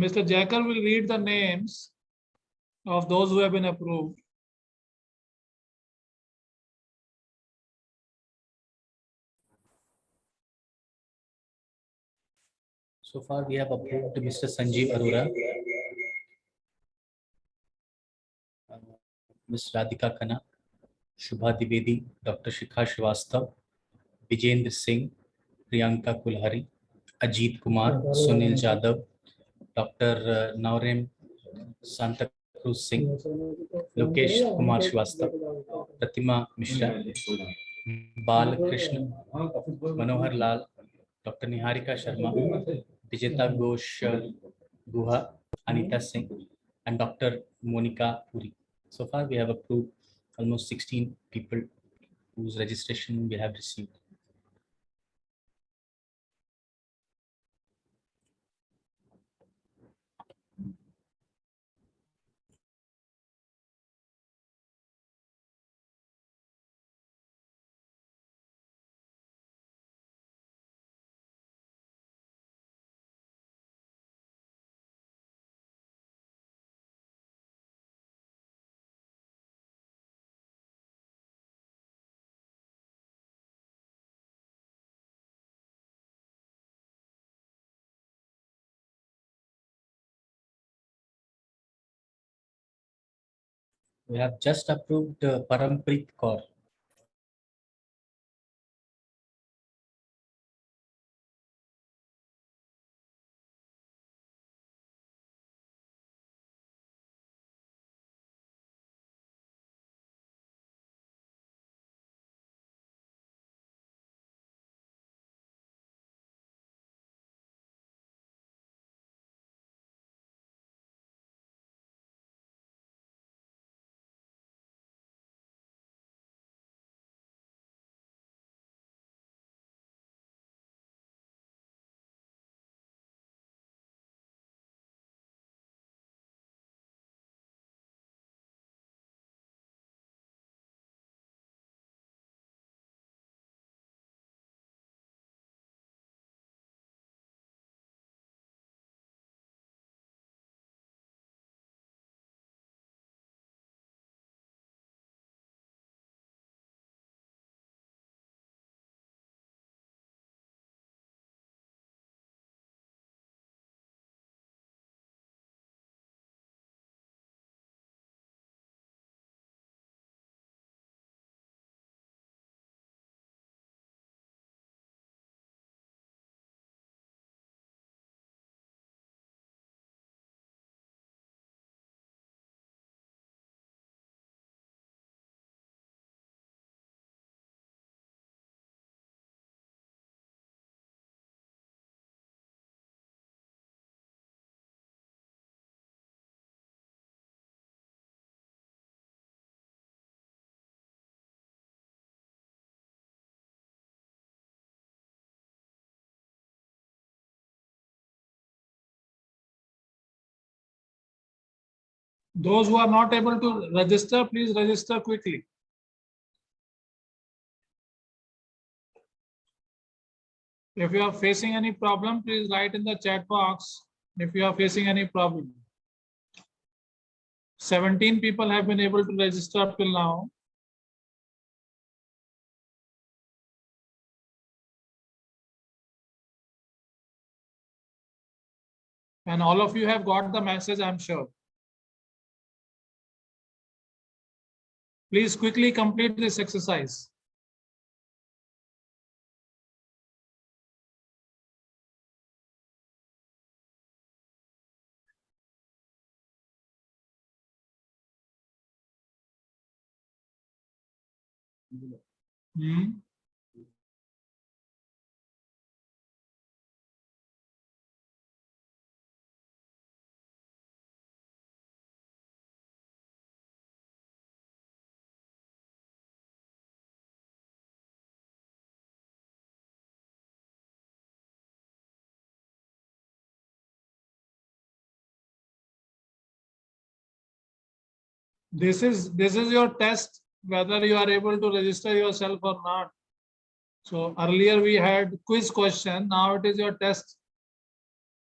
Mr. Jacker will read the names of those who have been approved. So far, we have approved Mr. Sanjeev Arora, Ms. Radhika Khanna, Shubha Dwivedi, Dr. Shikha Srivastava, Vijendra Singh, Priyanka Kulhari, Ajit Kumar, Sunil Jadhav, Dr. Naurem Santa Cruz Singh, Lokesh Kumar Srivastava, Pratima Mishra, Bal Krishna, Manohar Lal, Dr. Niharika Sharma, Vijeta Ghosh Guha, Anita Singh, and Dr. Monica Puri. So far, we have approved almost 16 people whose registration we have received. We have just approved Parampreet Kaur. Those who are not able to register, please register quickly. If you are facing any problem, please write in the chat box if you are facing any problem. 17 people have been able to register up till now. And all of you have got the message, I'm sure. Please quickly complete this exercise. Hmm. This is your test, whether you are able to register yourself or not. So earlier we had quiz question, now it is your test.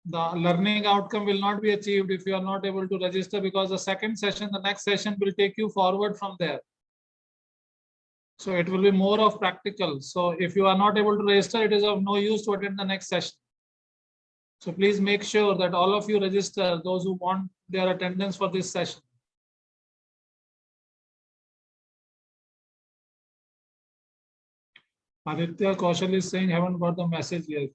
The learning outcome will not be achieved if you are not able to register, because the second session, the next session will take you forward from there. So it will be more of practical. So if you are not able to register, it is of no use to attend the next session. So please make sure that all of you register, those who want their attendance for this session. Aditya Kaushal is saying, haven't got the message yet.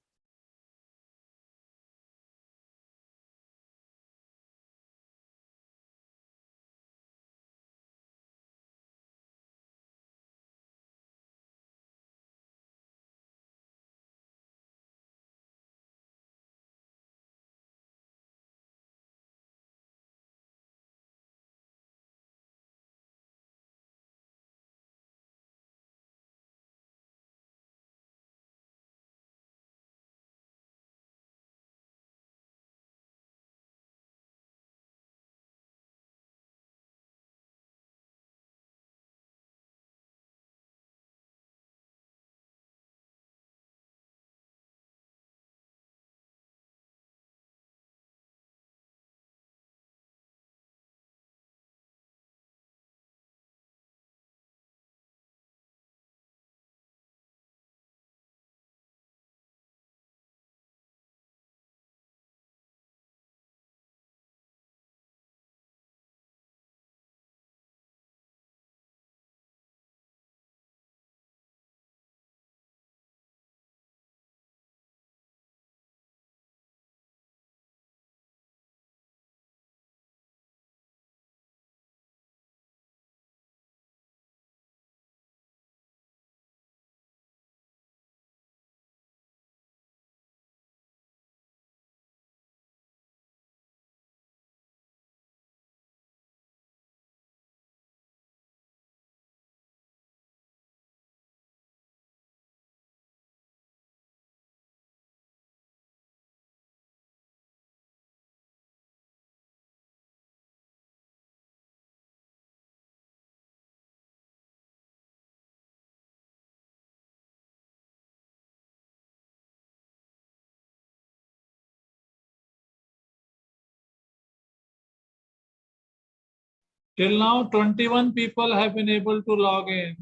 Till now, 21 people have been able to log in.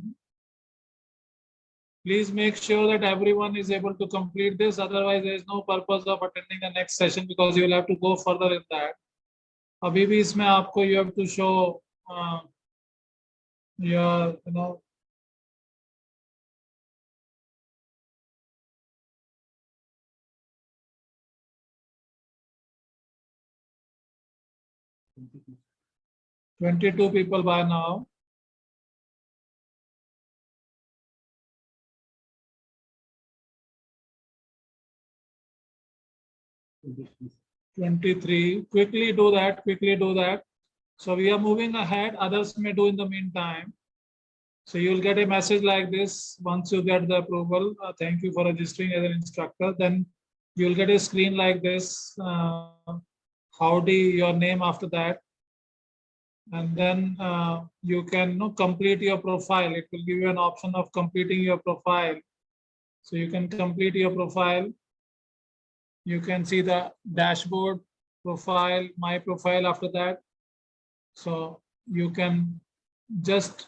Please make sure that everyone is able to complete this. Otherwise, there is no purpose of attending the next session, because you will have to go further in that. अभी भी इसमें आपको you have to show your, you know, (22 people by now. (23). Quickly do that. Quickly do that. So we are moving ahead. Others may do in the meantime. So you will get a message like this once you get the approval. Thank you for registering as an instructor. Then you will get a screen like this. Howdy, your name after that. And then you can complete your profile. It will give you an option of completing your profile. So you can complete your profile. You can see the dashboard, profile, my profile after that. So you can just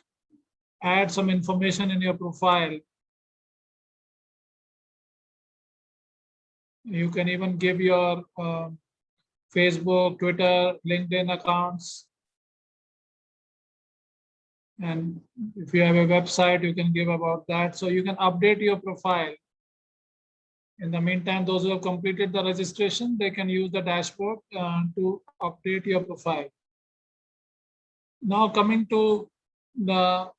add some information in your profile. You can even give your Facebook, Twitter, LinkedIn accounts. And if you have a website, you can give about that. So you can update your profile. In the meantime, those who have completed the registration, they can use the dashboard to update your profile. Now coming to the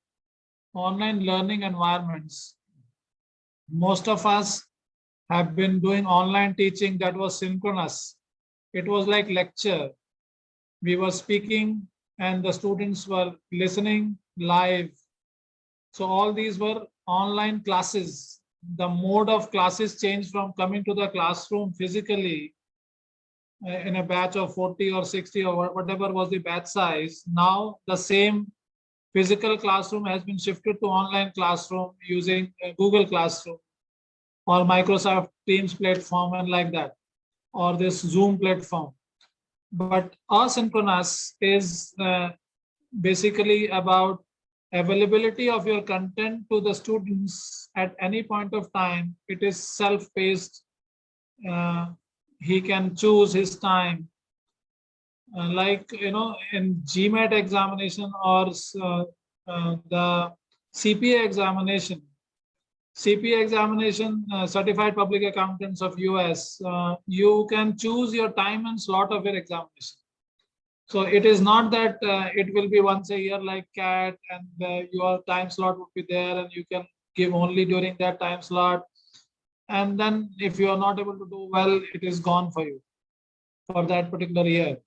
online learning environments. Most of us have been doing online teaching that was synchronous. It was like lecture. We were speaking and the students were listening live. So all these were online classes. The mode of classes changed from coming to the classroom physically in a batch of 40 or 60 or whatever was the batch size. Now the same physical classroom has been shifted to online classroom using Google Classroom or Microsoft Teams platform and like that, or this Zoom platform. But asynchronous is basically about availability of your content to the students at any point of time. It is self-paced. He can choose his time. Like, in GMAT examination or the CPA examination, Certified Public Accountants of US, you can choose your time and slot of your examination. So it is not that it will be once a year like CAT and your time slot would be there and you can give only during that time slot. And then if you are not able to do well, it is gone for you for that particular year.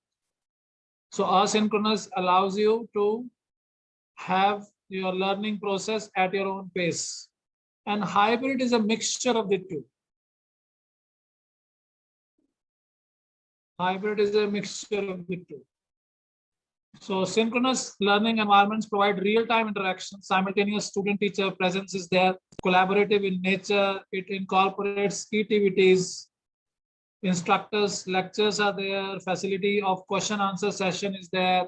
So asynchronous allows you to have your learning process at your own pace. And hybrid is a mixture of the two. Hybrid is a mixture of the two. So synchronous learning environments provide real-time interaction. Simultaneous student-teacher presence is there. Collaborative in nature. It incorporates activities. Instructors, lectures are there. Facility of question-answer session is there.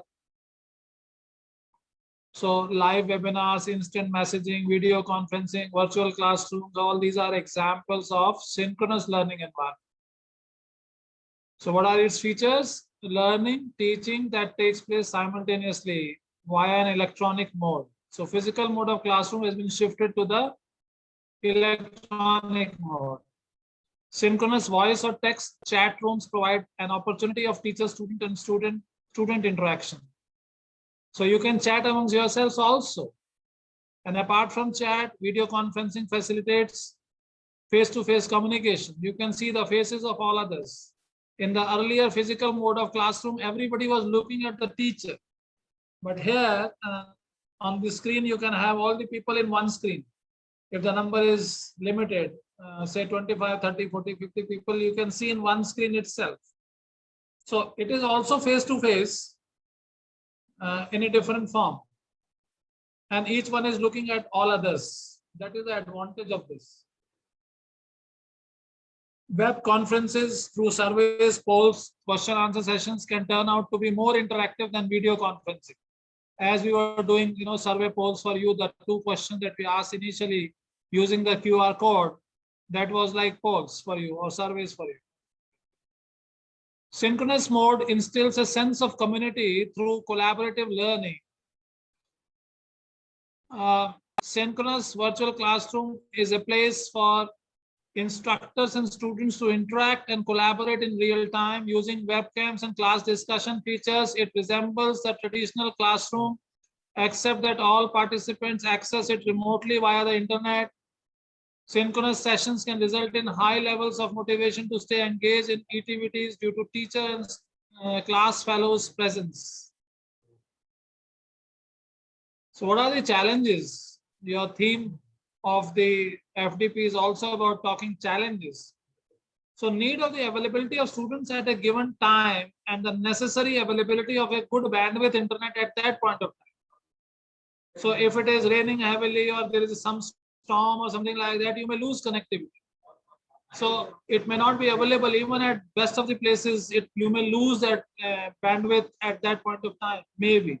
So live webinars, instant messaging, video conferencing, virtual classrooms, all these are examples of synchronous learning environment. So what are its features? Learning, teaching that takes place simultaneously via an electronic mode. So physical mode of classroom has been shifted to the electronic mode. Synchronous voice or text chat rooms provide an opportunity of teacher, student and student interaction. So you can chat amongst yourselves also. And apart from chat, video conferencing facilitates face-to-face communication. You can see the faces of all others. In the earlier physical mode of classroom, everybody was looking at the teacher. But here on the screen, you can have all the people in one screen. If the number is limited, say 25, 30, 40, 50 people, you can see in one screen itself. So it is also face-to-face in a different form. And each one is looking at all others. That is the advantage of this. Web conferences through surveys, polls, question answer sessions can turn out to be more interactive than video conferencing. As we were doing, survey polls for you, the 2 questions that we asked initially using the QR code, that was like polls for you or surveys for you. Synchronous mode instills a sense of community through collaborative learning. Synchronous virtual classroom is a place for instructors and students to interact and collaborate in real time using webcams and class discussion features. It resembles the traditional classroom, except that all participants access it remotely via the internet. Synchronous sessions can result in high levels of motivation to stay engaged in activities due to teacher and class fellows' presence. So what are the challenges? Your theme of the FDP is also about talking challenges. So need of the availability of students at a given time and the necessary availability of a good bandwidth internet at that point of time. So if it is raining heavily or there is some storm or something like that, you may lose connectivity. So it may not be available even at best of the places. You may lose that bandwidth at that point of time, maybe.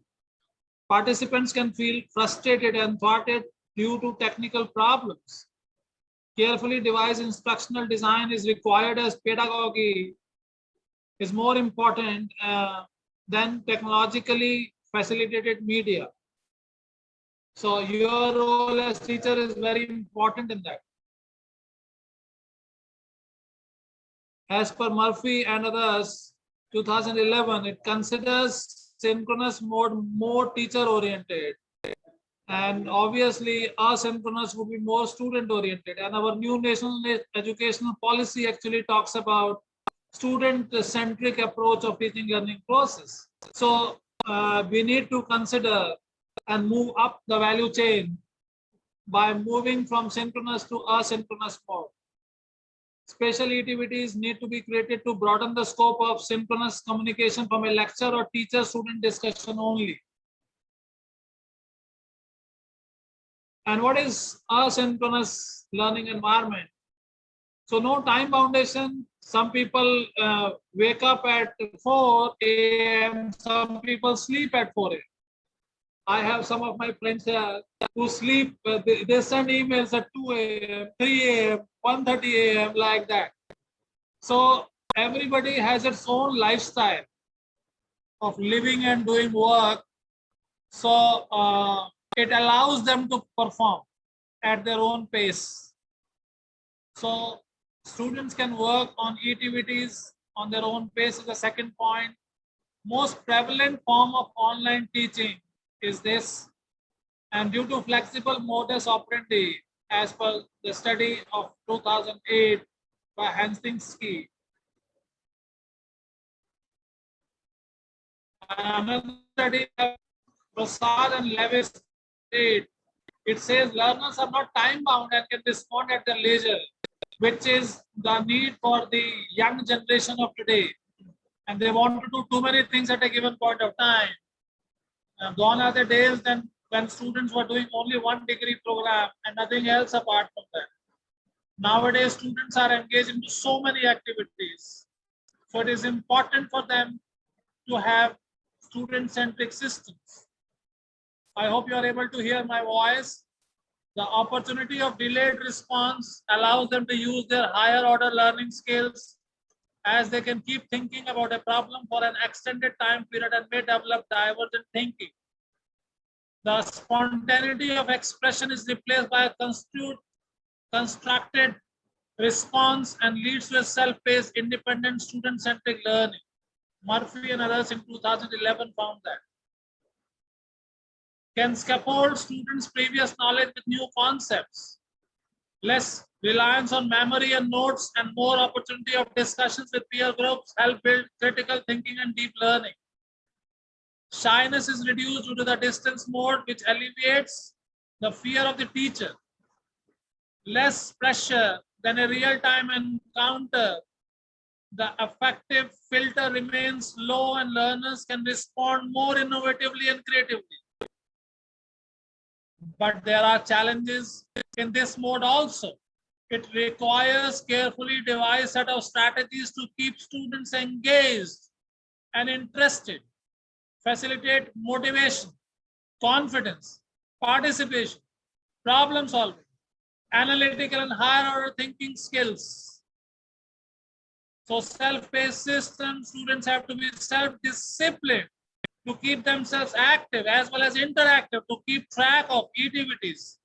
Participants can feel frustrated and thwarted due to technical problems. Carefully devised instructional design is required as pedagogy is more important than technologically facilitated media. So your role as teacher is very important in that. As per Murphy and others, 2011, it considers synchronous mode more teacher oriented. And obviously asynchronous would be more student oriented. And our new national educational policy actually talks about student centric approach of teaching learning process. So we need to consider and move up the value chain by moving from synchronous to asynchronous mode. Special activities need to be created to broaden the scope of synchronous communication from a lecture or teacher-student discussion only. And what is asynchronous learning environment? So no time foundation. Some people wake up at 4 a.m. Some people sleep at 4 a.m. I have some of my friends here who sleep, they send emails at 2 a.m., 3 a.m., 1:30 a.m., like that. So everybody has its own lifestyle of living and doing work. So it allows them to perform at their own pace. So students can work on activities on their own pace is the second point. Most prevalent form of online teaching is this, and due to flexible modus operandi as per the study of 2008 by Helsinki. Another study by Prasad and Lewis, it says learners are not time bound and can respond at their leisure, which is the need for the young generation of today. And they want to do too many things at a given point of time. Gone are the days when students were doing only 1 degree program and nothing else apart from that. Nowadays, students are engaged into so many activities. So it is important for them to have student-centric systems. I hope you are able to hear my voice. The opportunity of delayed response allows them to use their higher order learning skills, as they can keep thinking about a problem for an extended time period and may develop divergent thinking. The spontaneity of expression is replaced by a constructed response and leads to a self-paced, independent, student-centric learning. Murphy and others in 2011 found that. Can scaffold students' previous knowledge with new concepts. Less reliance on memory and notes and more opportunity of discussions with peer groups help build critical thinking and deep learning. Shyness is reduced due to the distance mode, which alleviates the fear of the teacher. Less pressure than a real-time encounter. The affective filter remains low and learners can respond more innovatively and creatively. But there are challenges in this mode also. It requires carefully devised set of strategies to keep students engaged and interested, facilitate motivation, confidence, participation, problem solving, analytical and higher order thinking skills. So self-paced systems, students have to be self-disciplined to keep themselves active as well as interactive to keep track of activities.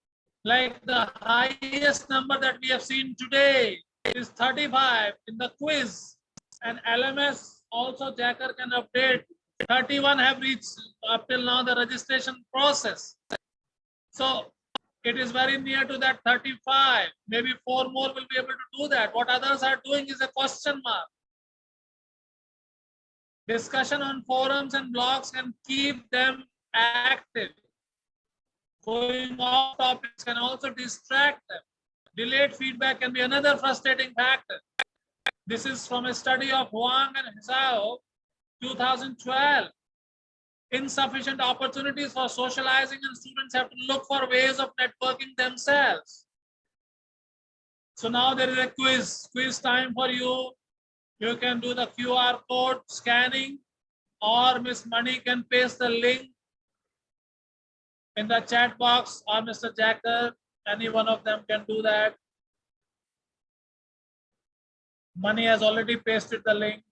Like the highest number that we have seen today is 35 in the quiz, and LMS also Jacker can update. 31 have reached up till now the registration process. So it is very near to that 35. Maybe 4 more will be able to do that. What others are doing is a question mark. Discussion on forums and blogs can keep them active. Going off topics can also distract them. Delayed feedback can be another frustrating factor. This is from a study of Huang and Hisao, 2012. Insufficient opportunities for socializing, and students have to look for ways of networking themselves. So now there is a quiz time for you. You can do the QR code scanning, or Miss Mani can paste the link in the chat box, or Mr. Jacker, any one of them can do that. Mani has already pasted the link.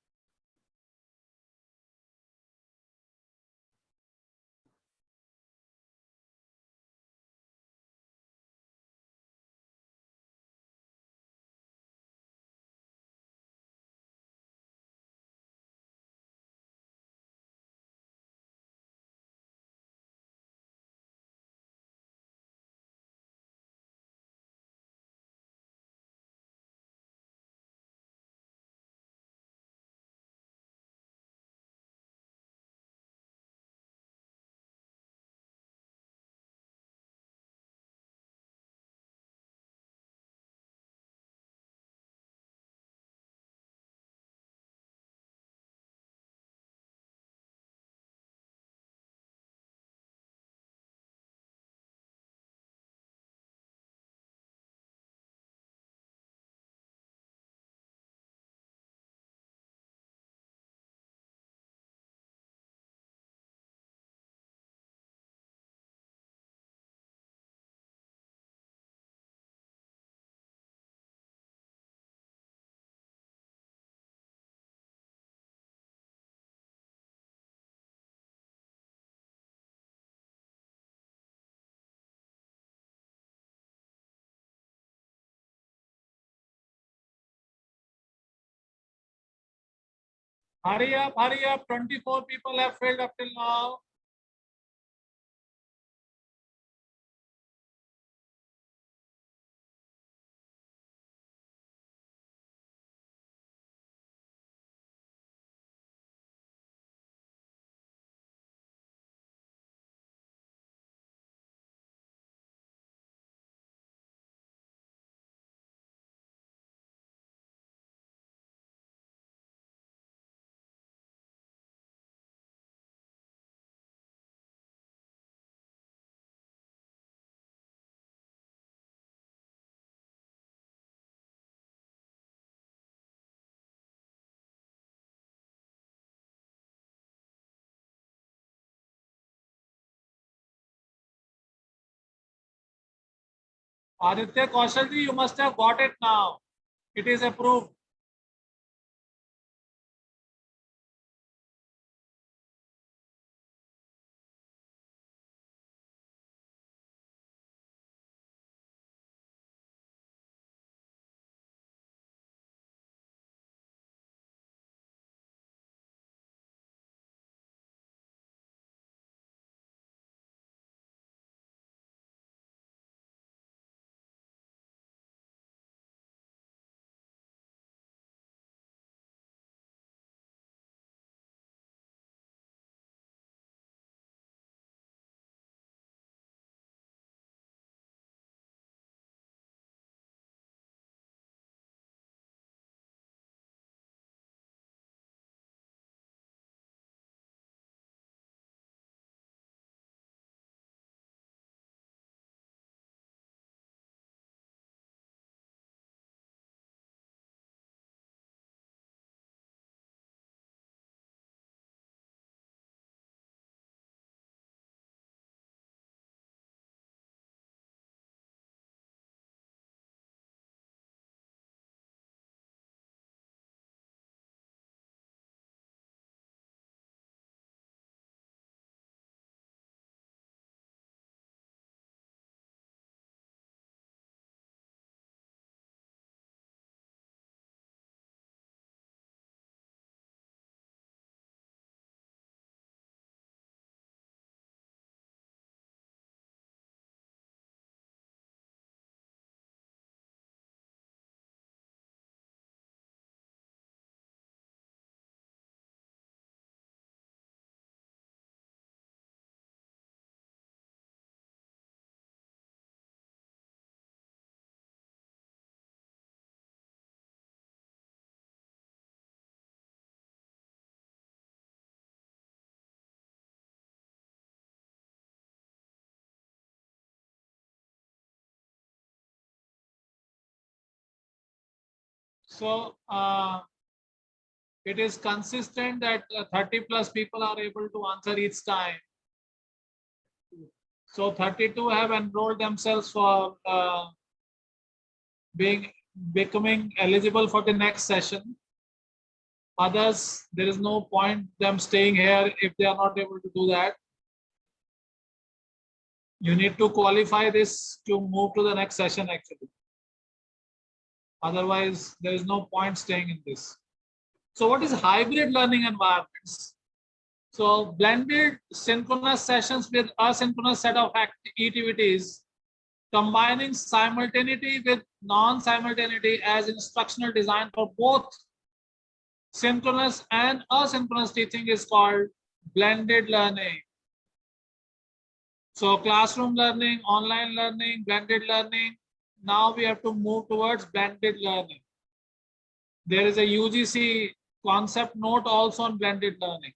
Hurry up, 24 people have filled up till now. Aditya Kaushalji, you must have got it now. It is approved. So it is consistent that 30 plus people are able to answer each time. So 32 have enrolled themselves for becoming eligible for the next session. Others, there is no point them staying here if they are not able to do that. You need to qualify this to move to the next session actually. Otherwise, there is no point staying in this. So what is hybrid learning environments? So blended synchronous sessions with asynchronous set of activities, combining simultaneity with non-simultaneity as instructional design for both synchronous and asynchronous teaching is called blended learning. So classroom learning, online learning, blended learning. Now we have to move towards blended learning. There is a UGC concept note also on blended learning.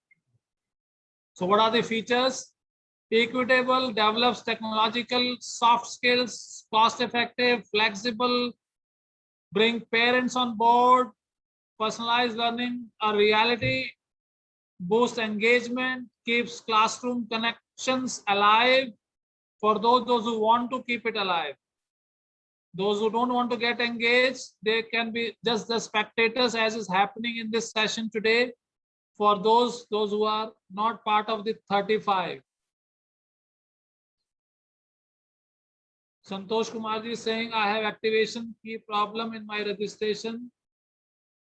So what are the features? Equitable, develops technological, soft skills, cost effective, flexible, bring parents on board, personalized learning a reality, boost engagement, keeps classroom connections alive for those who want to keep it alive. Those who don't want to get engaged, they can be just the spectators as is happening in this session today for those who are not part of the 35. Santosh Kumar ji is saying, I have activation key problem in my registration.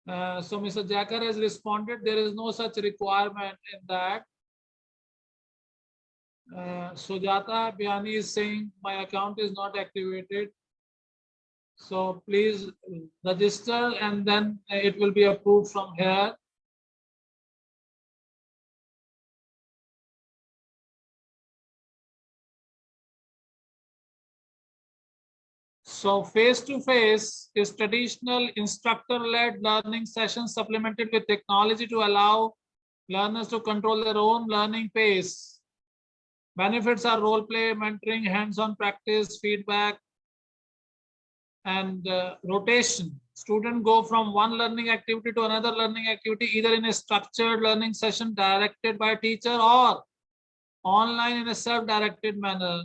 So Mr. Jacker has responded, there is no such requirement in that. Sujata Biani is saying, my account is not activated. So please register and then it will be approved from here. So face-to-face is traditional instructor-led learning sessions supplemented with technology to allow learners to control their own learning pace. Benefits are role play, mentoring, hands-on practice, feedback, and rotation. Students go from one learning activity to another learning activity, either in a structured learning session directed by a teacher or online in a self-directed manner.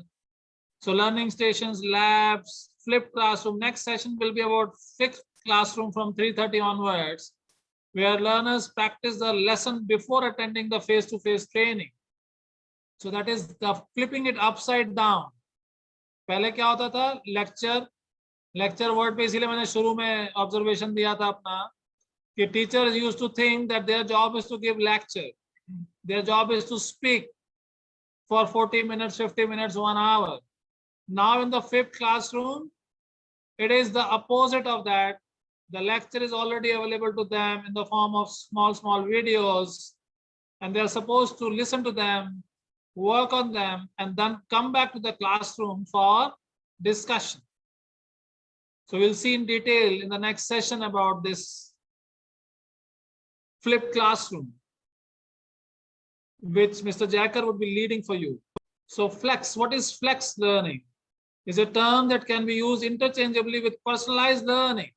So learning stations, labs, flipped classroom. Next session will be about fixed classroom from 3:30 onwards, where learners practice the lesson before attending the face-to-face training. So that is the flipping it upside down. पहले क्या होता था? Lecture word पे इसीलिए मैंने शुरू में observation दिया था अपना कि teachers used to think that their job is to give lecture, their job is to speak for 40 minutes, 50 minutes, 1 hour. Now in the fifth classroom, it is the opposite of that. The lecture is already available to them in the form of small videos, and they are supposed to listen to them, work on them, and then come back to the classroom for discussion. So we'll see in detail in the next session about this flipped classroom, which Mr. Jacker would be leading for you. So flex, what is flex learning? Is a term that can be used interchangeably with personalized learning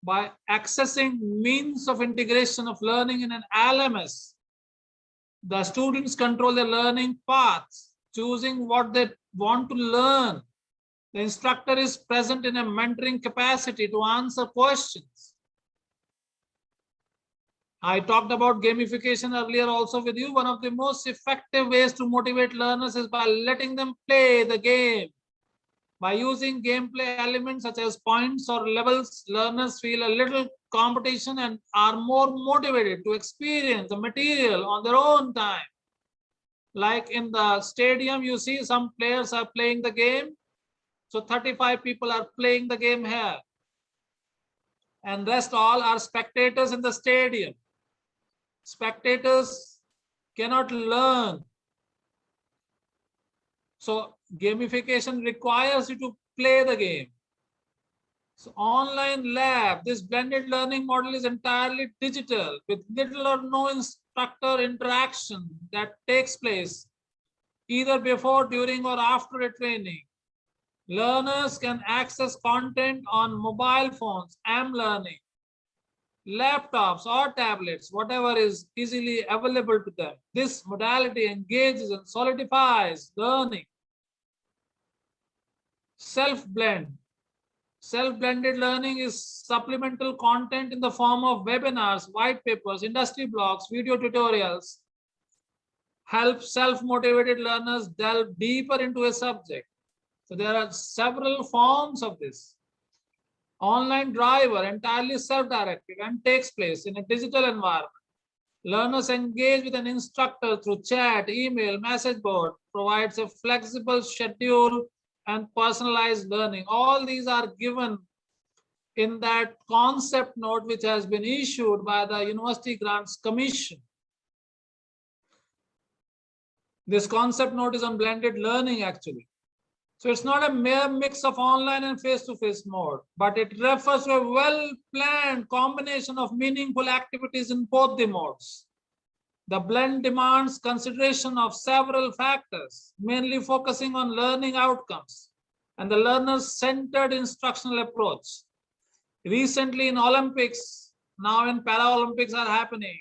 by accessing means of integration of learning in an LMS. The students control their learning paths, choosing what they want to learn. The instructor is present in a mentoring capacity to answer questions. I talked about gamification earlier also with you. One of the most effective ways to motivate learners is by letting them play the game. By using gameplay elements such as points or levels, learners feel a little competition and are more motivated to experience the material on their own time. Like in the stadium, you see some players are playing the game. So 35 people are playing the game here. And rest all are spectators in the stadium. Spectators cannot learn. So gamification requires you to play the game. So online lab, this blended learning model is entirely digital with little or no instructor interaction that takes place either before, during, or after a training. Learners can access content on mobile phones, M-learning, laptops or tablets, whatever is easily available to them. This modality engages and solidifies learning. Self-blend. Self-blended learning is supplemental content in the form of webinars, white papers, industry blogs, video tutorials. Help self-motivated learners delve deeper into a subject. So there are several forms of this. Online driver, entirely self-directed and takes place in a digital environment. Learners engage with an instructor through chat, email, message board, provides a flexible schedule and personalized learning. All these are given in that concept note which has been issued by the University Grants Commission. This concept note is on blended learning actually. So it's not a mere mix of online and face-to-face mode, but it refers to a well-planned combination of meaningful activities in both the modes. The blend demands consideration of several factors, mainly focusing on learning outcomes and the learner-centered instructional approach. Recently in Olympics, now in Paralympics are happening.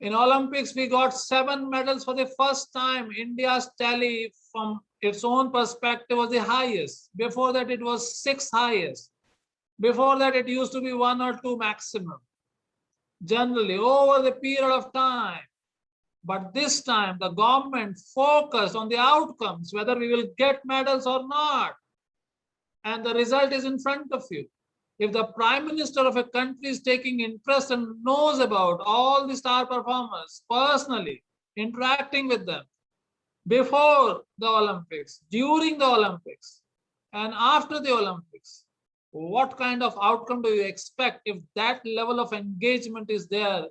In Olympics, we got 7 medals for the first time. India's tally from its own perspective was the highest. Before that, it was 6th highest. Before that, it used to be 1 or 2 maximum, generally over the period of time. But this time, the government focused on the outcomes, whether we will get medals or not. And the result is in front of you. If the Prime Minister of a country is taking interest and knows about all the star performers personally, interacting with them before the Olympics, during the Olympics, and after the Olympics, what kind of outcome do you expect if that level of engagement is there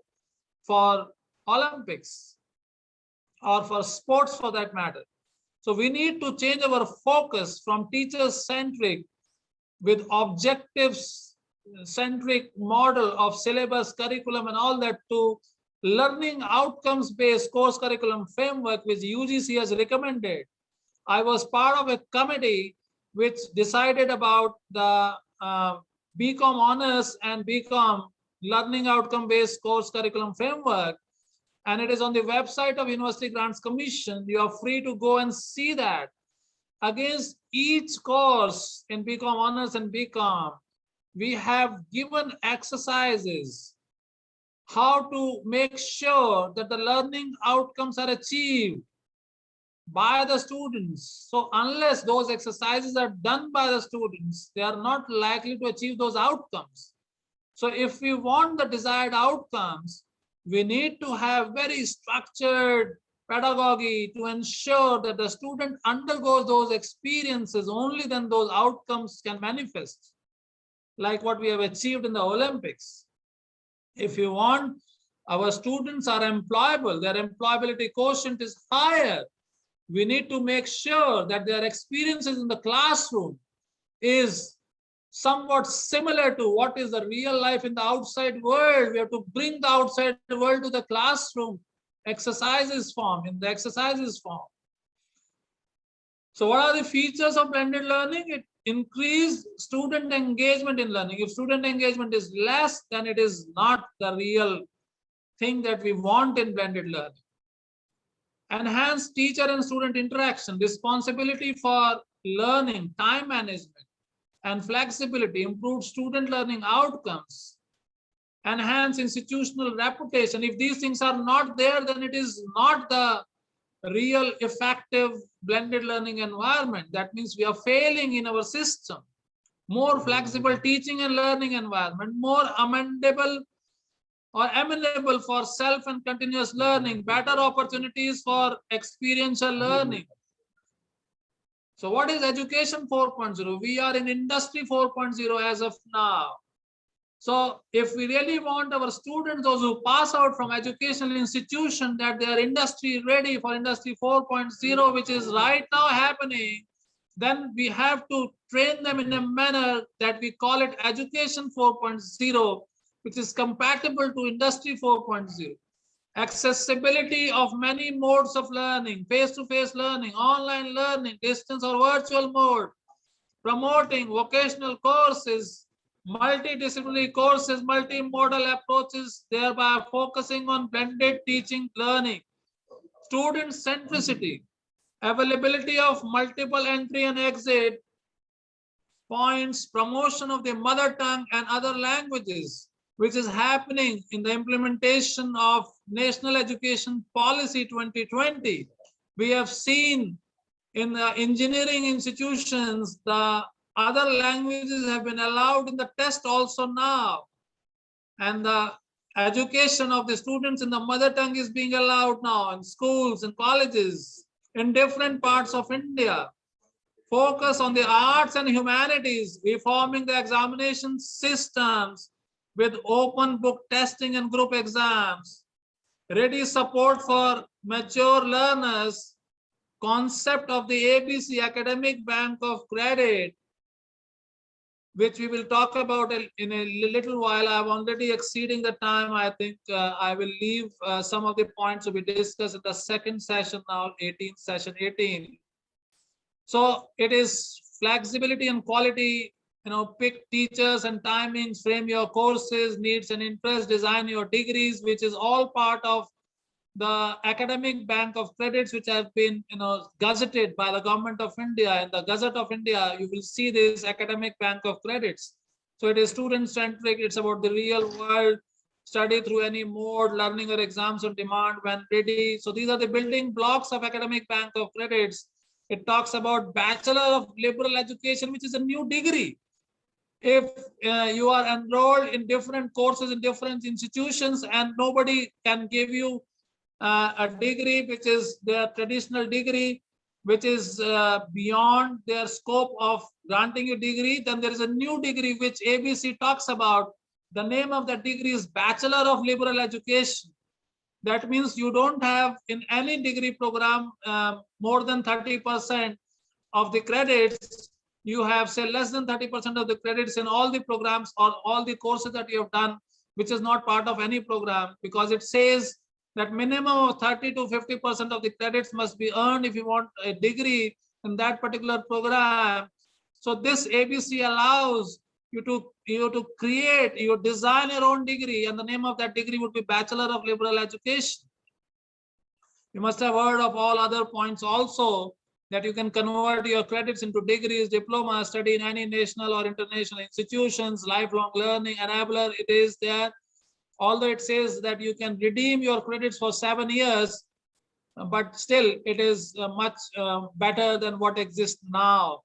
for Olympics or for sports for that matter? So we need to change our focus from teacher-centric with objectives-centric model of syllabus, curriculum, and all that to learning outcomes-based course curriculum framework, which UGC has recommended. I was part of a committee which decided about the BCom honors and BCom learning outcome-based course curriculum framework. And it is on the website of University Grants Commission. You are free to go and see that. Against each course in BCom honors and BCom, we have given exercises how to make sure that the learning outcomes are achieved by the students. So unless those exercises are done by the students, they are not likely to achieve those outcomes. So if we want the desired outcomes, we need to have very structured pedagogy to ensure that the student undergoes those experiences. Only then those outcomes can manifest, like what we have achieved in the Olympics. If you want our students are employable, their employability quotient is higher, we need to make sure that their experiences in the classroom is somewhat similar to what is the real life in the outside world. We have to bring the outside world to the classroom exercises form, in the exercises form. So what are the features of blended learning? It increases student engagement in learning. If student engagement is less, then it is not the real thing that we want in blended learning. Enhance teacher and student interaction, responsibility for learning, time management, and flexibility, improve student learning outcomes, enhance institutional reputation. If these things are not there, then it is not the real effective blended learning environment. That means we are failing in our system. More flexible teaching and learning environment, more amendable or amenable for self and continuous learning, better opportunities for experiential learning. So what is education 4.0? We are in industry 4.0 as of now. So if we really want our students, those who pass out from educational institution, that they are industry ready for industry 4.0, which is right now happening, then we have to train them in a manner that we call it education 4.0, which is compatible to industry 4.0. Accessibility of many modes of learning, face-to-face learning, online learning, distance or virtual mode, promoting vocational courses multidisciplinary courses, multimodal approaches, thereby focusing on blended teaching learning, student centricity, availability of multiple entry and exit points, promotion of the mother tongue and other languages, which is happening in the implementation of National Education Policy 2020. We have seen in the engineering institutions, the other languages have been allowed in the test also now. And the education of the students in the mother tongue is being allowed now in schools and colleges in different parts of India. Focus on the arts and humanities, reforming the examination systems with open book testing and group exams. Ready support for mature learners, concept of the ABC Academic Bank of Credit, which we will talk about in a little while. I'm already exceeding the time. I think I will leave some of the points to be discussed in the second session now, 18th session 18. So it is flexibility and quality, pick teachers and timings, frame your courses, needs and interests, design your degrees, which is all part of the academic bank of credits, which have been, gazetted by the government of India. In the Gazette of India, you will see this academic bank of credits. So it is student centric. It's about the real world, study through any mode, learning or exams on demand when ready. So these are the building blocks of academic bank of credits. It talks about Bachelor of Liberal Education, which is a new degree. If you are enrolled in different courses in different institutions and nobody can give you a degree which is their traditional degree, which is beyond their scope of granting you degree, then there is a new degree which ABC talks about. The name of that degree is Bachelor of Liberal Education. That means you don't have in any degree program more than 30% of the credits. You have, say, less than 30% of the credits in all the programs or all the courses that you have done, which is not part of any program, because it says that minimum of 30 to 50% of the credits must be earned if you want a degree in that particular program. So this ABC allows you to create, you design your own degree, and the name of that degree would be Bachelor of Liberal Education. You must have heard of all other points also, that you can convert your credits into degrees, diploma, study in any national or international institutions, lifelong learning enabler. It is there. Although it says that you can redeem your credits for 7 years, but still it is much better than what exists now.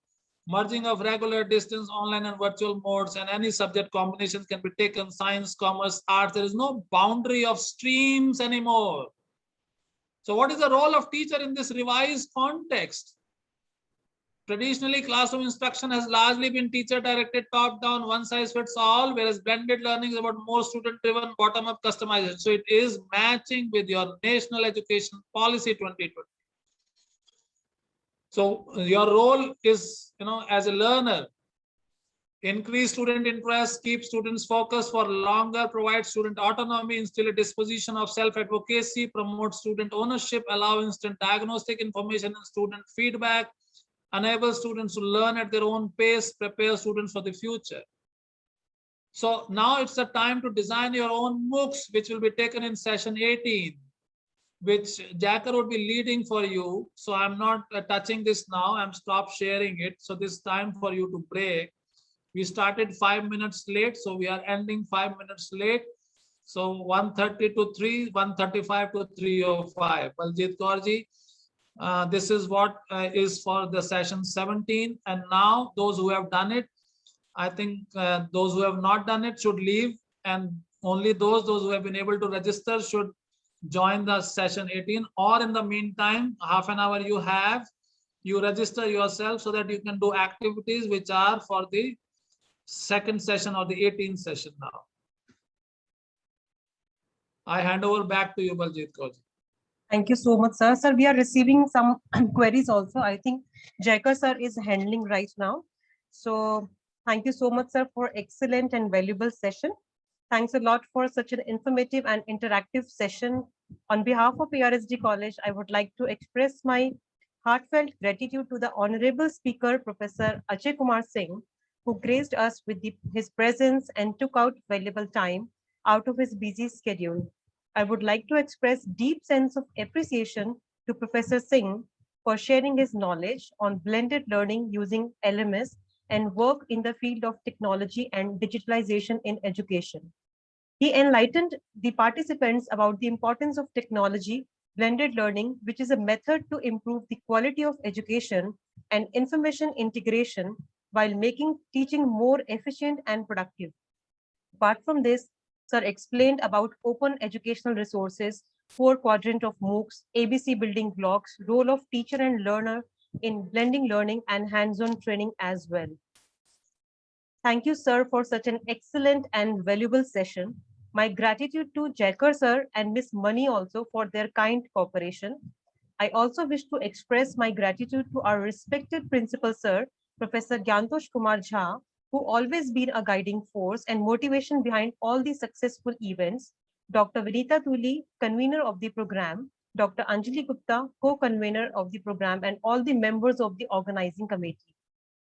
Merging of regular, distance, online and virtual modes, and any subject combinations can be taken, science, commerce, arts. There is no boundary of streams anymore. So what is the role of teacher in this revised context? Traditionally, classroom instruction has largely been teacher-directed, top-down, one-size-fits-all, whereas blended learning is about more student-driven, bottom-up customization. So it is matching with your National Education Policy 2020. So your role is, as a learner, increase student interest, keep students focused for longer, provide student autonomy, instill a disposition of self-advocacy, promote student ownership, allow instant diagnostic information and student feedback, enable students to learn at their own pace, prepare students for the future. So now it's the time to design your own MOOCs, which will be taken in session 18. Which Jacker would be leading for you. So I'm not touching this now. I'm stopped sharing it. So this time for you to break. We started 5 minutes late, so we are ending 5 minutes late. So 1:30 to 3, 1:35 to 3:05. Baljit Kaurji, this is what is for the session 17. And now those who have done it, I think those who have not done it should leave, and only those who have been able to register should join the session 18, or in the meantime, half an hour you register yourself so that you can do activities which are for the second session or the 18th session now. I hand over back to you, Baljit Kaurji. Thank you so much, sir. Sir, we are receiving some queries also. I think Jacker sir is handling right now. So thank you so much, sir, for excellent and valuable session. Thanks a lot for such an informative and interactive session. On behalf of ARSD College, I would like to express my heartfelt gratitude to the Honorable Speaker, Professor Ajay Kumar Singh, who graced us with his presence and took out valuable time out of his busy schedule. I would like to express deep sense of appreciation to Professor Singh for sharing his knowledge on blended learning using LMS and work in the field of technology and digitalization in education. He enlightened the participants about the importance of technology, blended learning, which is a method to improve the quality of education and information integration while making teaching more efficient and productive. Apart from this, Sir explained about open educational resources, 4 quadrant of MOOCs, ABC building blocks, role of teacher and learner in blending learning and hands-on training as well. Thank you, sir, for such an excellent and valuable session. My gratitude to Jaikar sir and Miss Mani also for their kind cooperation. I also wish to express my gratitude to our respected principal sir, Professor Gyantosh Kumar Jha, who always been a guiding force and motivation behind all the successful events, Dr. Vinita Tuli, convener of the program, Dr. Anjali Gupta, co-convener of the program, and all the members of the organizing committee.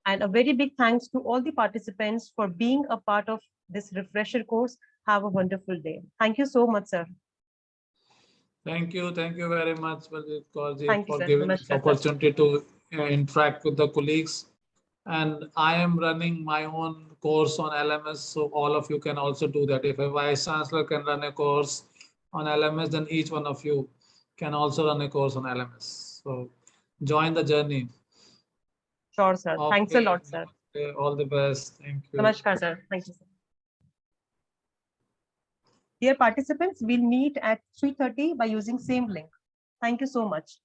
And a very big thanks to all the participants for being a part of this refresher course. Have a wonderful day. Thank you so much, sir. Thank you very much, Baljeet Kaur ji, Thank you, for sir. giving this Namaskar, sir. opportunity to interact with the colleagues. And I am running my own course on LMS, so all of you can also do that. If a vice chancellor can run a course on LMS, then each one of you can also run a course on LMS. So join the journey. Sure, sir. Thanks a Okay. lot, sir. Okay, all the best. Thank you. Namaskar, sir. Thank you, sir. Dear participants, we'll meet at 3:30 by using same link. Thank you so much.